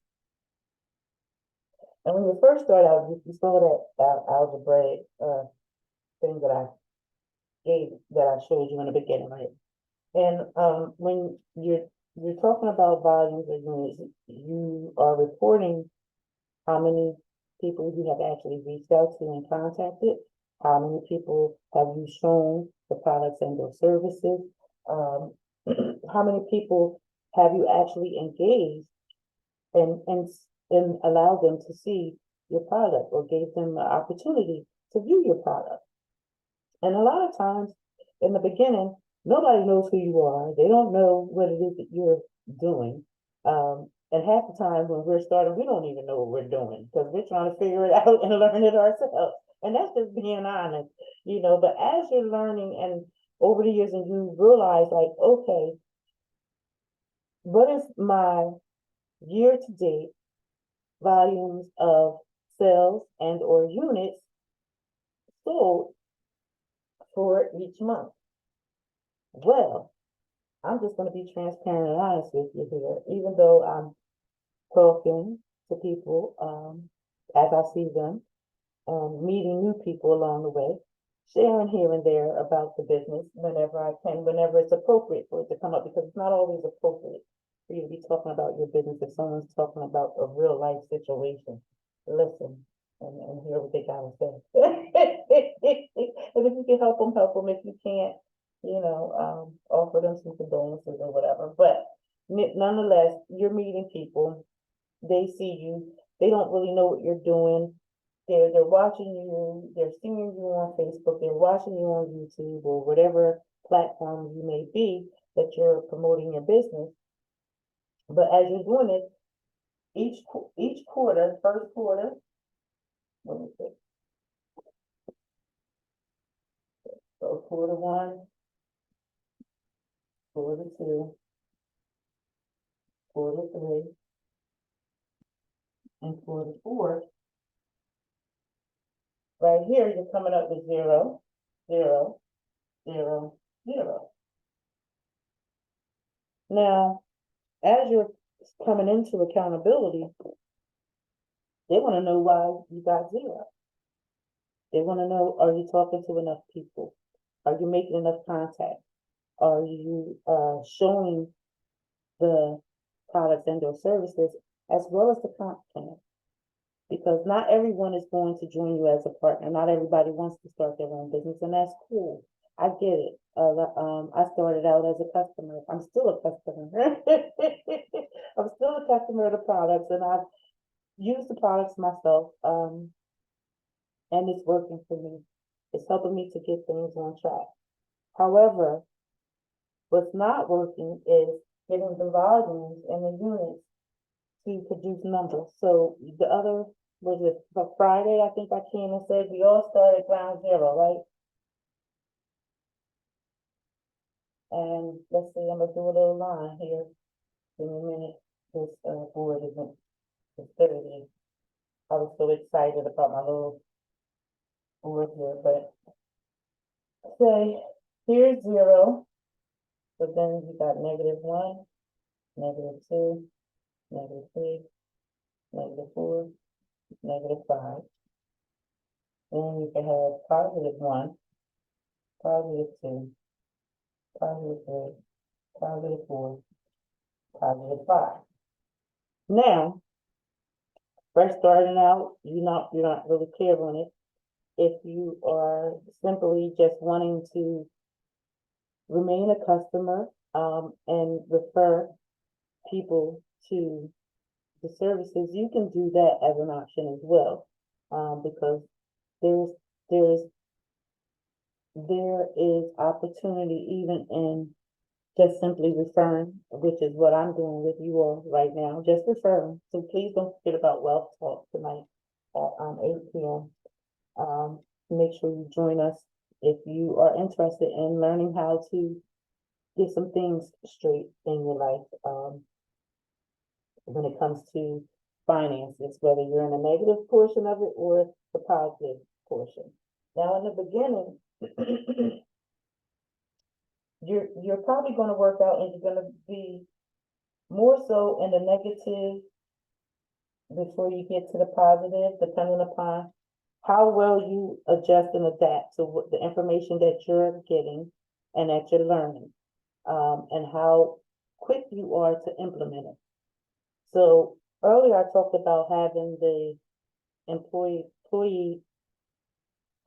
And when you first start out, you saw that algebraic thing that I that I showed you in the beginning, right? And when you're talking about volumes or units, you are reporting how many people you have actually reached out to and contacted, how many people have you shown the products and or services, um, how many people have you actually engaged and allowed them to see your product or gave them an opportunity to view your product. And a lot of times in the beginning, nobody knows who you are. They don't know what it is that you're doing. And half the time when we're starting, we don't even know what we're doing because we're trying to figure it out and learn it ourselves. And that's just being honest, you know. But as you're learning and over the years and you realize like, okay, what is my year to date volumes of sales and or units sold for each month? Well, I'm just going to be transparent and honest with you here. Even though I'm talking to people as I see them, meeting new people along the way, sharing here and there about the business whenever I can, whenever it's appropriate for it to come up, because it's not always appropriate for you to be talking about your business if someone's talking about a real life situation. Listen and hear what they gotta say. And if you can help them, help them. If you can't, you know, offer them some condolences or whatever. But nonetheless, you're meeting people. They see you. They don't really know what you're doing. They're watching you. They're seeing you on Facebook. They're watching you on YouTube or whatever platform you may be that you're promoting your business. But as you're doing it, each quarter, first quarter, let me see. So quarter one, quarter two, quarter three, and quarter four. Right here, you're coming up with 0, 0, 0, 0. Now, as you're coming into accountability, they want to know why you got 0. They want to know, are you talking to enough people? Are you making enough contact? Are you showing the products and or services as well as the comp plan? Because not everyone is going to join you as a partner. Not everybody wants to start their own business, and that's cool. I get it. I started out as a customer. I'm still a customer. I'm still a customer of the products, and I've used the products myself. And it's working for me. It's helping me to get things on track. However, what's not working is getting the volumes and the units to produce numbers. So the other was it for Friday, I think I came and said we all start at ground zero, right? And let's see, I'm gonna do a little line here. Give me a minute. This board isn't disturbing. I was so excited about my little board here, but say here's 0. So then you got -1, -2, -3, -4, -5. Then you can have +1, +2, +3, +4, +5. Now, first starting out, you're not really clear on it. If you are simply just wanting to remain a customer and refer people to the services, you can do that as an option as well, because there's there's there is opportunity even in just simply referring, which is what I'm doing with you all right now, just referring. So please don't forget about Wealth Talk tonight at 8 p.m. Make sure you join us if you are interested in learning how to get some things straight in your life. when it comes to finances, whether you're in a negative portion of it or the positive portion. Now, in the beginning, you're probably going to work out and you're going to be more so in the negative before you get to the positive, depending upon how well you adjust and adapt to what the information that you're getting and that you're learning, and how quick you are to implement it. So earlier I talked about having the employee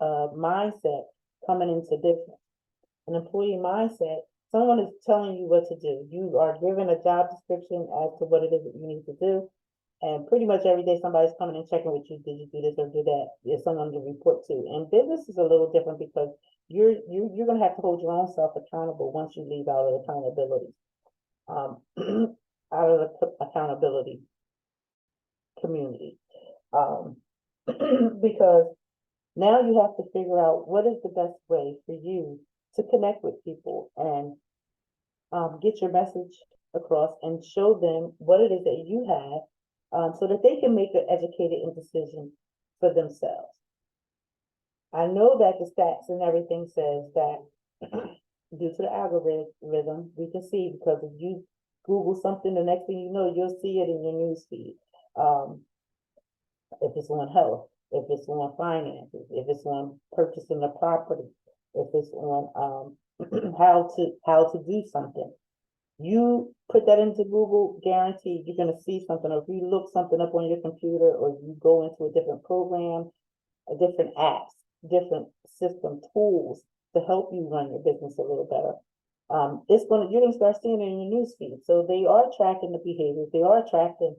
mindset coming into business. An employee mindset, someone is telling you what to do. You are given a job description as to what it is that you need to do. And pretty much every day somebody's coming and checking with you. Did you do this or do that? There's someone to report to. And business is a little different because you're gonna have to hold your own self accountable once you leave out of accountability. Out of the accountability community. Because now you have to figure out what is the best way for you to connect with people and get your message across and show them what it is that you have, so that they can make an educated decision for themselves. I know that the stats and everything says that due to the algorithm, we can see, because if you Google something, the next thing you know, you'll see it in your news feed. If it's on health, if it's on finances, if it's on purchasing a property, if it's on how to do something. You put that into Google, guaranteed you're gonna see something. Or if you look something up on your computer, or you go into a different program, different apps, different system tools to help you run your business a little better. You're gonna start seeing it in your newsfeed. So they are tracking the behaviors, they are tracking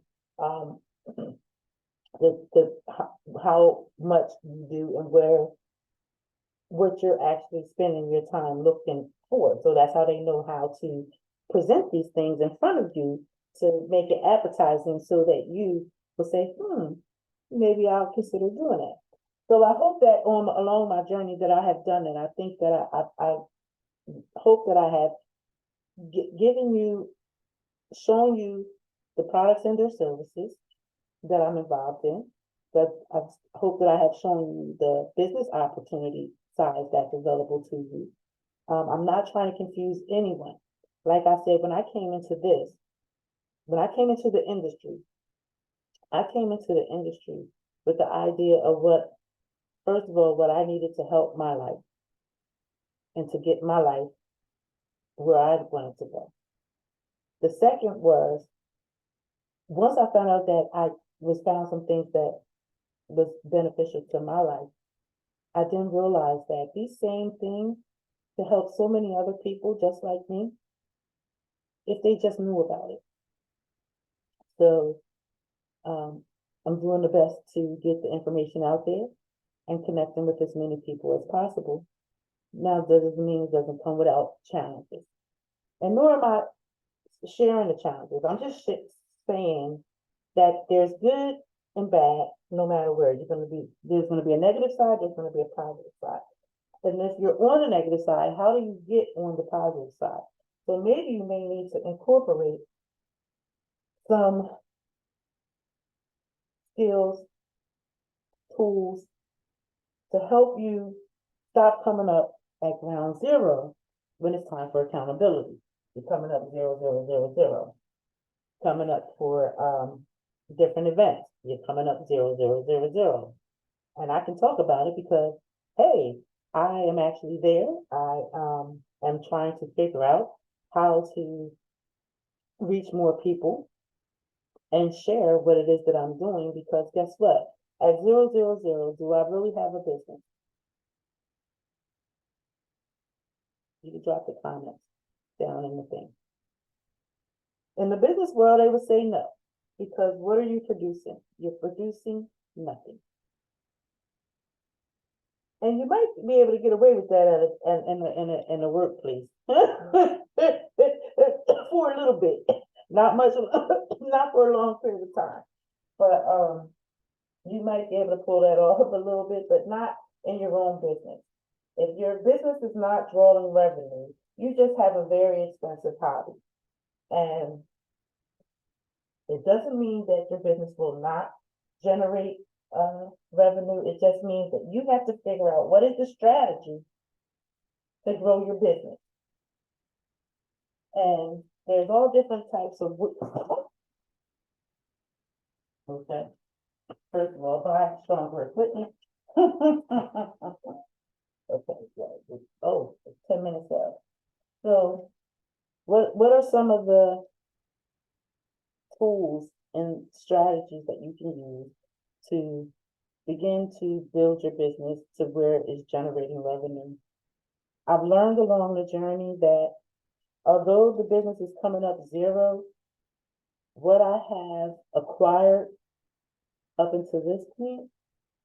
how much you do and what you're actually spending your time looking for. So that's how they know how to present these things in front of you to make it appetizing, so that you will say, maybe I'll consider doing it. So I hope that along my journey that I have done it. I think that I hope that I have given you, shown you the products and their services that I'm involved in. That I hope that I have shown you the business opportunity side that's available to you. I'm not trying to confuse anyone. Like I said, when I came into the industry, I came into the industry with the idea of first of all, what I needed to help my life and to get my life where I wanted to go. The second was, once I found out that I found some things that was beneficial to my life, I then realized that these same things to help so many other people just like me, if they just knew about it. So I'm doing the best to get the information out there and connecting with as many people as possible. Now, that doesn't mean it doesn't come without challenges. And nor am I sharing the challenges. I'm just saying that there's good and bad no matter where. There's going to be a negative side, there's going to be a positive side. And if you're on the negative side, how do you get on the positive side? So maybe you may need to incorporate some skills, tools to help you stop coming up at ground zero when it's time for accountability. You're coming up 0, 0, 0, 0. Coming up for different events. You're coming up 0, 0, 0, 0. And I can talk about it because, hey, I am actually there. I am trying to figure out how to reach more people and share what it is that I'm doing, because guess what? At 0, 0, 0, do I really have a business? You can drop the comments down in the thing. In the business world, they would say no, because what are you producing? You're producing nothing. And you might be able to get away with that in a workplace for a little bit, not much, not for a long period of time, but you might be able to pull that off a little bit, but not in your own business. If your business is not drawing revenue, you just have a very expensive hobby. And It doesn't mean that your business will not generate revenue. It just means that you have to figure out what is the strategy to grow your business. And there's all different types of, okay, first of all, buy stronger equipment. Okay, yeah, oh, it's 10 minutes left. So what are some of the tools and strategies that you can use to begin to build your business to where it's generating revenue? I've learned along the journey that although the business is coming up zero, what I have acquired up until this point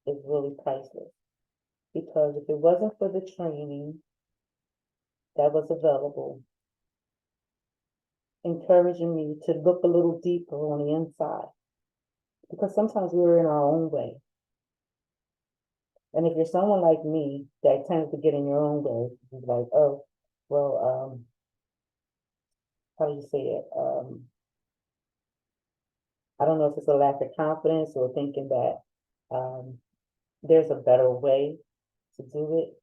is really priceless. Because if it wasn't for the training that was available, encouraging me to look a little deeper on the inside, because sometimes we're in our own way. And if you're someone like me that tends to get in your own way, you're like, oh, well, how do you say it? I don't know if it's a lack of confidence or thinking that there's a better way to do it.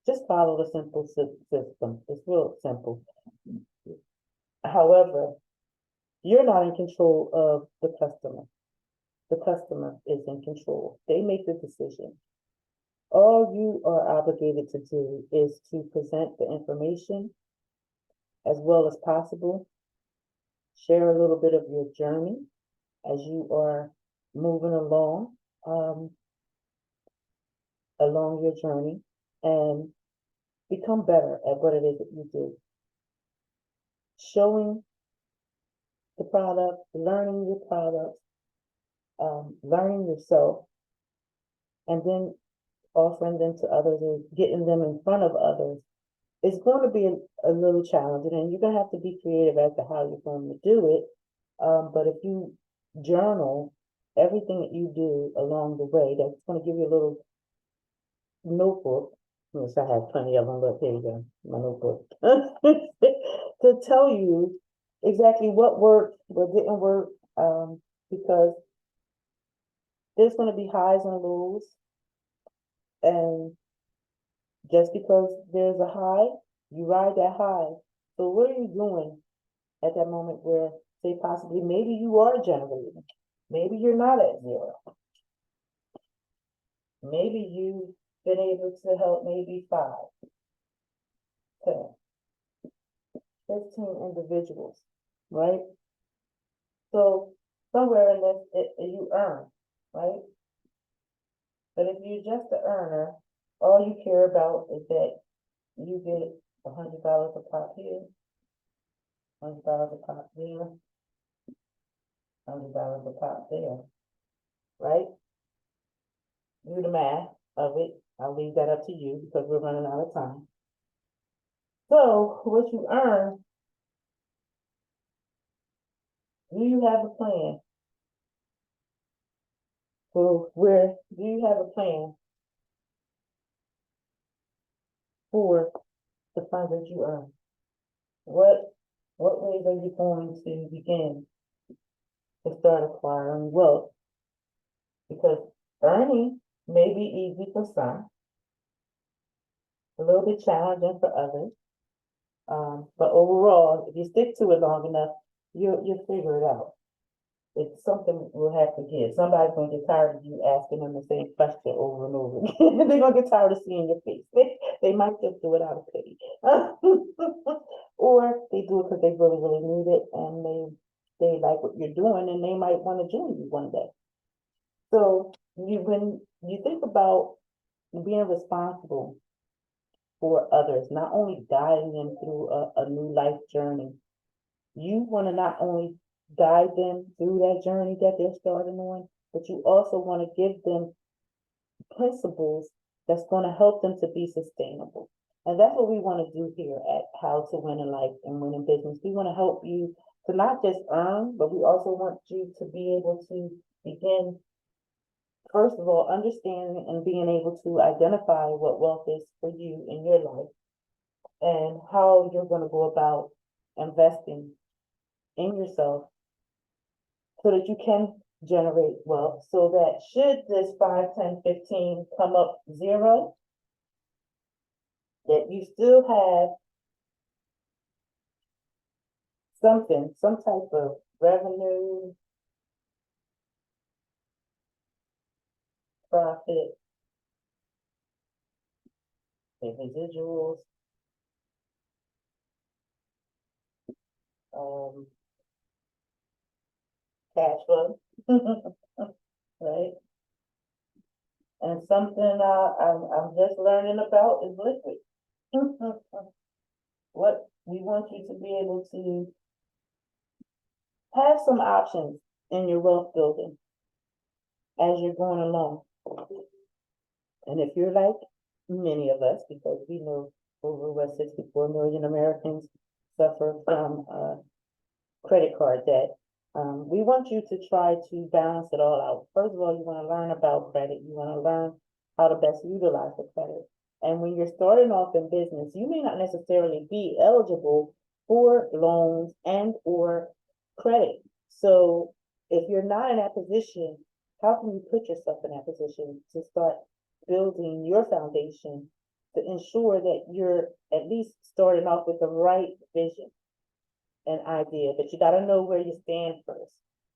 Just follow the simple system. It's real simple. However, you're not in control of the customer. The customer is in control. They make the decision. All you are obligated to do is to present the information as well as possible. Share a little bit of your journey as you are moving along your journey, and become better at what it is that you do. Showing the product, learning your product, learning yourself, and then offering them to others or getting them in front of others is going to be a little challenging, and you're going to have to be creative as to how you're going to do it. But if you journal everything that you do along the way, that's going to give you a little notebook. Yes, I have plenty of them, but here you go, my notebook. To tell you exactly what worked, what didn't work, because there's going to be highs and lows. And just because there's a high, you ride that high. So what are you doing at that moment where, say, possibly maybe you are generating, maybe you're not at zero, maybe you've been able to help maybe 5, 10, 15 individuals, right? So somewhere in this, you earn, right? But if you're just an earner, all you care about is that you get $100 a pop here, $100 a pop there, $100 a pop there, right? Do the math of it. I'll leave that up to you because we're running out of time. So what you earn, do you have a plan? So do you have a plan for the funds that you earn? What ways are you going to begin to start acquiring wealth? Because earning may be easy for some, a little bit challenging for others. But overall, if you stick to it long enough, you'll figure it out. It's something we'll have to give. Somebody's gonna get tired of you asking them the same question over and over again. They're gonna get tired of seeing your face. They might just do it out of pity. Or they do it because they really, really need it and they like what you're doing and they might want to join you one day. So when you think about being responsible for others, not only guiding them through a new life journey, you want to not only guide them through that journey that they're starting on, but you also want to give them principles that's going to help them to be sustainable. And that's what we want to do here at How to Win in Life and Win in Business. We want to help you to not just earn, but we also want you to be able to begin, first of all, understanding and being able to identify what wealth is for you in your life and how you're going to go about investing in yourself so that you can generate wealth, so that should this 5, 10, 15 come up zero, that you still have something, some type of revenue, profit, and residuals, um, cash flow, right? And something I'm just learning about is liquid. What we want you to be able to have some options in your wealth building as you're going along. And if you're like many of us, because we know over 64 million Americans suffer from credit card debt, we want you to try to balance it all out. First of all, you want to learn about credit. You want to learn how to best utilize the credit. And when you're starting off in business, you may not necessarily be eligible for loans and or credit. So if you're not in that position, how can you put yourself in that position to start building your foundation to ensure that you're at least starting off with the right vision and idea, but you got to know where you stand first,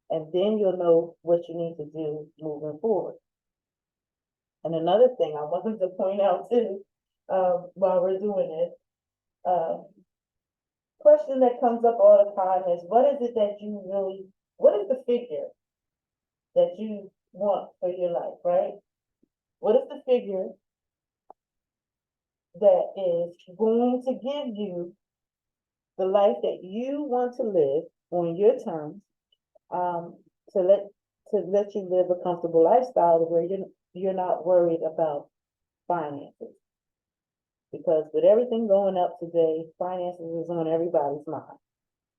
and then you'll know what you need to do moving forward. And another thing I wanted to point out too, while we're doing this, question that comes up all the time is, what is it that you really, what is the figure that you want for your life, right? What is the figure that is going to give you the life that you want to live on your terms, um, to let you live a comfortable lifestyle where you're not worried about finances. Because with everything going up today, finances is on everybody's mind.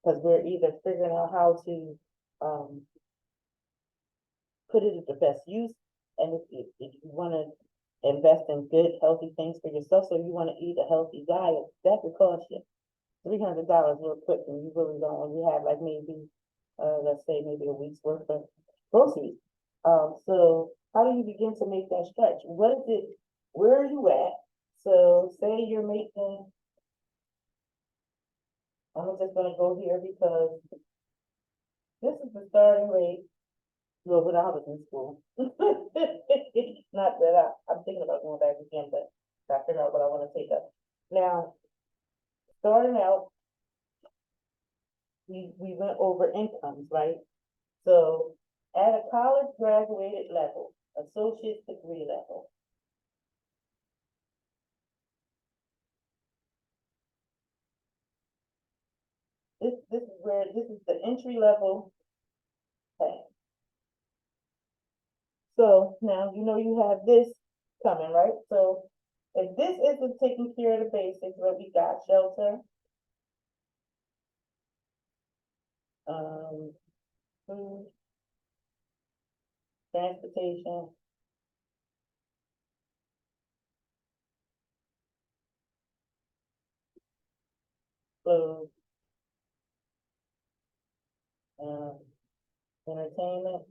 Because we're either figuring out how to put it at the best use, and if you want to invest in good, healthy things for yourself, so you want to eat a healthy diet, that could cost you $300 real quick, and you really don't. When you have like maybe, let's say maybe a week's worth of groceries. So how do you begin to make that stretch? What is it? Where are you at? So say you're making. I'm just gonna go here because this is the starting rate. Well, when I was in school, not that I'm thinking about going back again, but I figure out what I want to take up. Now, starting out, we went over incomes, right? So at a college graduated level, associate's degree level, this is where this is the entry level pay. So now you know you have this coming, right? So if this isn't taking care of the basics, what we got: shelter, um, food, transportation, clothes, um, entertainment,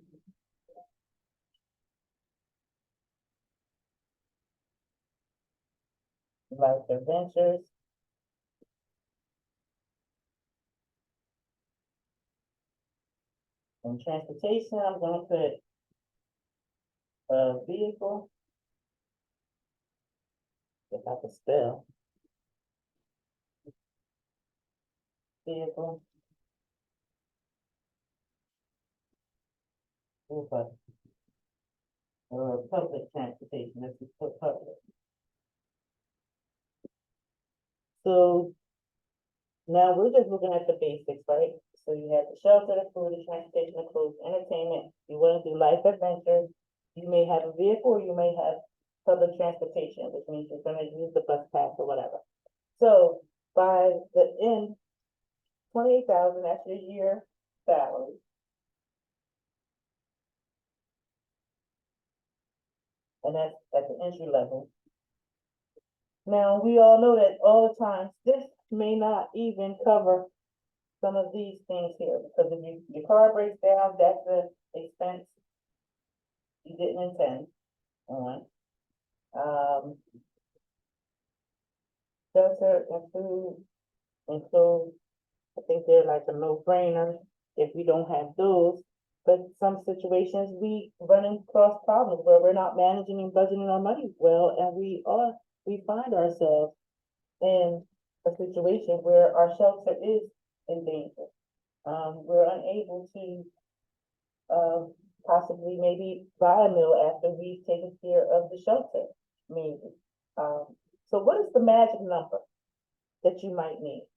life adventures, and transportation. I'm gonna put a vehicle, if I could spell vehicle, or public transportation. Let's just put public. So now we're just looking at the basics, right? So you have the shelter, the food, the transportation, the clothes, entertainment. You want to do life adventure. You may have a vehicle, or you may have public transportation, which means you're going to use the bus pass or whatever. So by the end, 28,000, that's your year salary. And that's at the entry level. Now we all know that all the times this may not even cover some of these things here, because if your car breaks down, that's an expense you didn't intend on. Shelter and food and clothes, I think they're like a no-brainer if we don't have those. But some situations we run across problems where we're not managing and budgeting our money well, and we find ourselves in a situation where our shelter is in danger. We're unable to possibly maybe buy a meal after we've taken care of the shelter, maybe. So what is the magic number that you might need?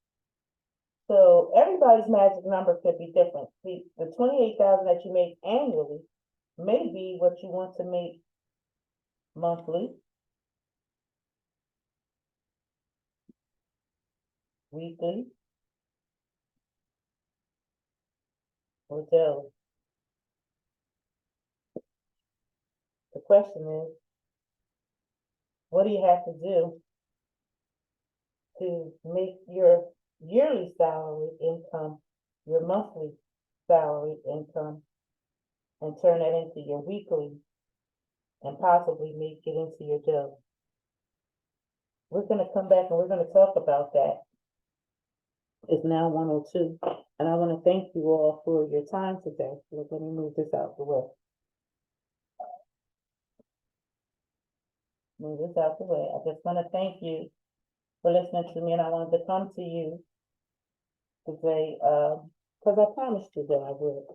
So everybody's magic number could be different. The 28,000 that you make annually may be what you want to make monthly, weekly, or daily. The question is, what do you have to do to make your yearly salary income your monthly salary income and turn that into your weekly and possibly make it into your daily? We're going to come back and we're going to talk about that. It's now 1:02, and I want to thank you all for your time today. Let me move this out the way. Move this out the way. I just want to thank you for listening to me, and I wanted to come to you today because I promised you that I would.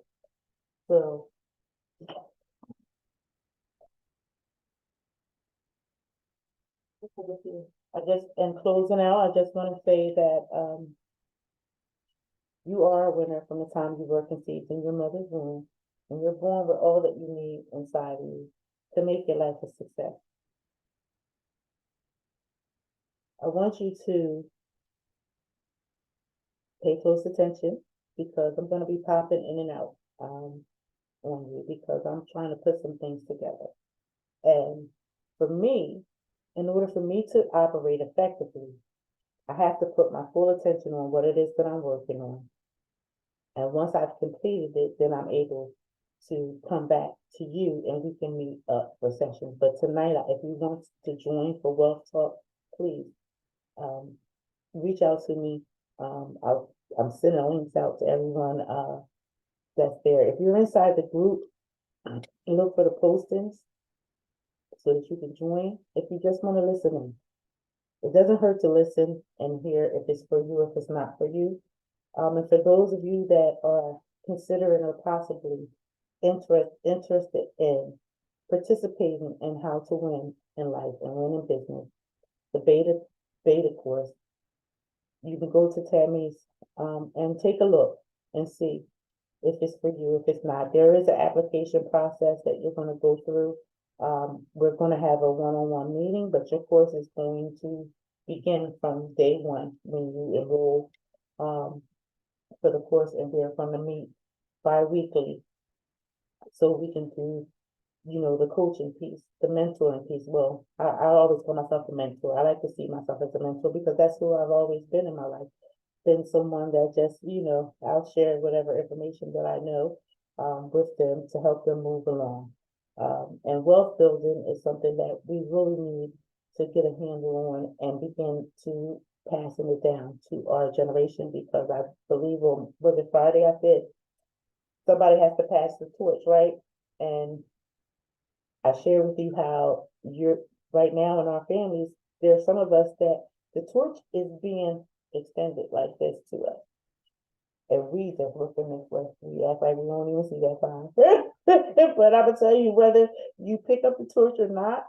So in closing out, I just want to say that you are a winner from the time you were conceived in your mother's womb, and you're born with all that you need inside of you to make your life a success. I want you to pay close attention because I'm going to be popping in and out on you because I'm trying to put some things together. And for me, in order for me to operate effectively, I have to put my full attention on what it is that I'm working on. And once I've completed it, then I'm able to come back to you and we can meet up for sessions. But tonight, if you want to join for Wealth Talk, please reach out to me. I'm sending links out to everyone that's there. If you're inside the group, look for the postings so that you can join. If you just want to listen in, it doesn't hurt to listen and hear if it's for you or if it's not for you. And for those of you that are considering or possibly interested in participating in how to win in life and win in business, the beta course, you can go to Tammy's and take a look and see if it's for you, if it's not. There is an application process that you're going to go through. We're going to have a one-on-one meeting, but your course is going to begin from day one when you enroll for the course, and we're going to meet bi-weekly so we can do, the coaching piece, the mentoring piece. Well, I always call myself a mentor. I like to see myself as a mentor because that's who I've always been in my life. Been someone that just, I'll share whatever information that I know with them to help them move along. And wealth building is something that we really need to get a handle on and begin to passing it down to our generation, because I believe was it Friday I said somebody has to pass the torch, right? And I share with you how you're right now in our families, there are some of us that the torch is being extended like this to us. And we just looking this way. We act like we don't even see that fine. But I'm gonna tell you, whether you pick up the torch or not,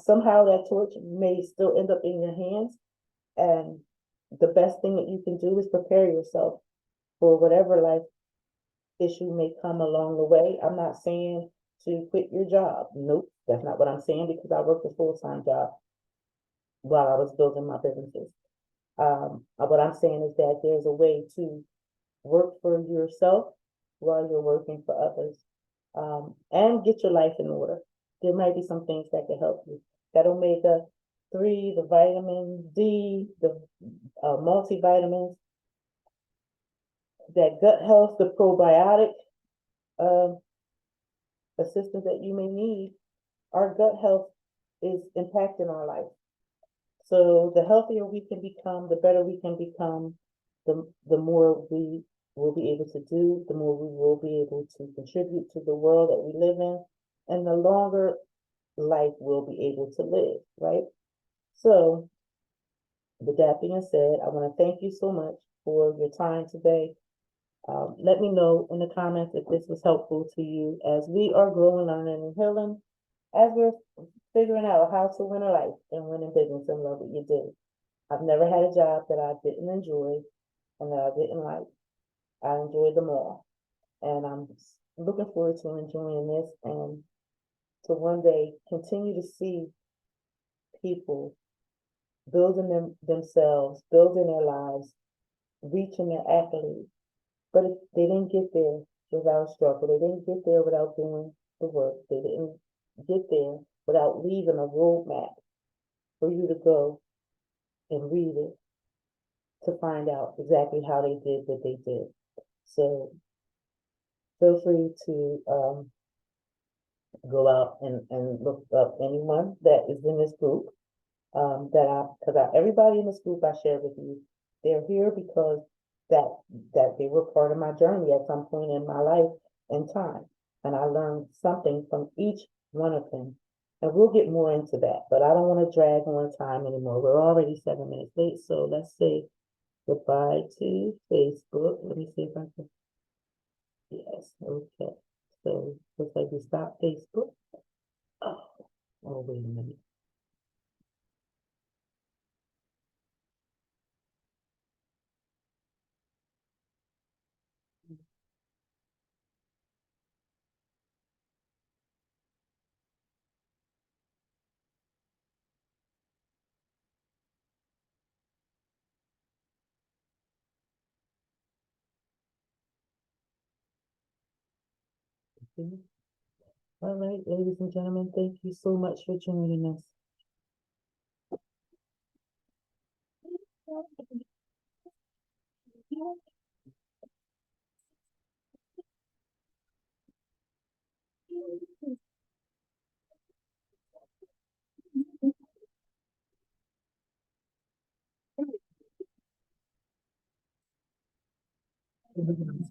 somehow that torch may still end up in your hands. And the best thing that you can do is prepare yourself for whatever life issue may come along the way. I'm not saying to quit your job. Nope, that's not what I'm saying, because I worked a full-time job while I was building my businesses. What I'm saying is that there's a way to work for yourself while you're working for others, and get your life in order. There might be some things that can help you. That omega-3, the vitamin D, the multivitamins, that gut health, the probiotic uh, assistance that you may need, our gut health is impacting our life. So the healthier we can become, the better we can become, the more we will be able to do, the more we will be able to contribute to the world that we live in, and the longer life we'll be able to live, right? So with that being said, I want to thank you so much for your time today. Let me know in the comments if this was helpful to you as we are growing, learning, and healing, as we're figuring out how to win a life and win in business and love what you do. I've never had a job that I didn't enjoy and that I didn't like. I enjoyed them all. And I'm looking forward to enjoying this and to one day continue to see people building themselves, building their lives, reaching their accolades. But if they didn't get there without struggle, they didn't get there without doing the work, they didn't get there without leaving a roadmap for you to go and read it to find out exactly how they did what they did. So feel free to go out and look up anyone that is in this group. Because everybody in this group I shared with you, they're here because that that they were part of my journey at some point in my life and time, and I learned something from each one of them. And we'll get more into that, but I don't want to drag on time anymore. We're already 7 minutes late, so let's say goodbye to Facebook. Let me see if I can. Yes, okay. So looks like we stopped Facebook. Oh, oh, wait a minute. All right, ladies and gentlemen, thank you so much for joining us.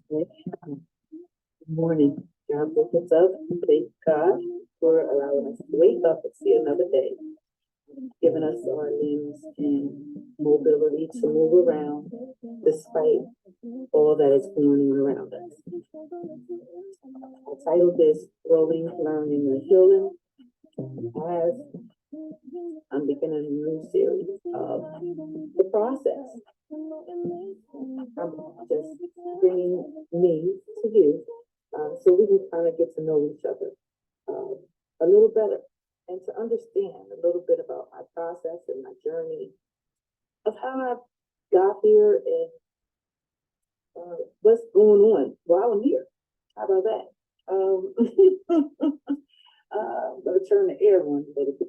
Good morning. God woke us up. Thank God for allowing us to wake up and see another day, giving us our limbs and mobility to move around despite all that is going on around us. I titled this Growing, Learning, and Healing as I'm beginning a new series of the process. I'm just bringing me to you so we can kind of get to know each other a little better and to understand a little bit about my process and my journey of how I got here and what's going on while I'm here. How about that? I'm gonna turn the air on a little bit.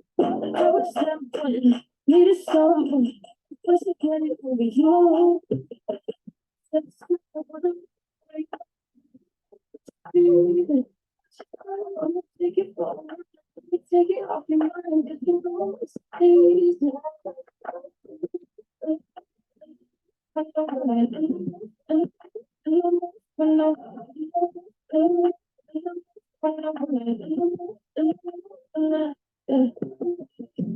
Need a song, what's it getting over you? Take it off. Take it off your mind, cause you know it's easy.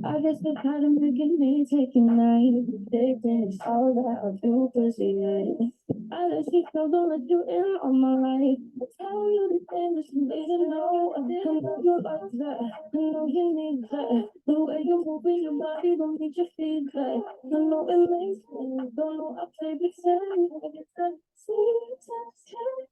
I guess the kind of making me taking night. They think it's all that I do, pussy. I let you go, don't let you in on my life. I tell you the things you need to know. I didn't know you like that. I know you need that. The way you move in your body don't need your feedback. I know it makes sense. Don't know I play big sense. I get that. See,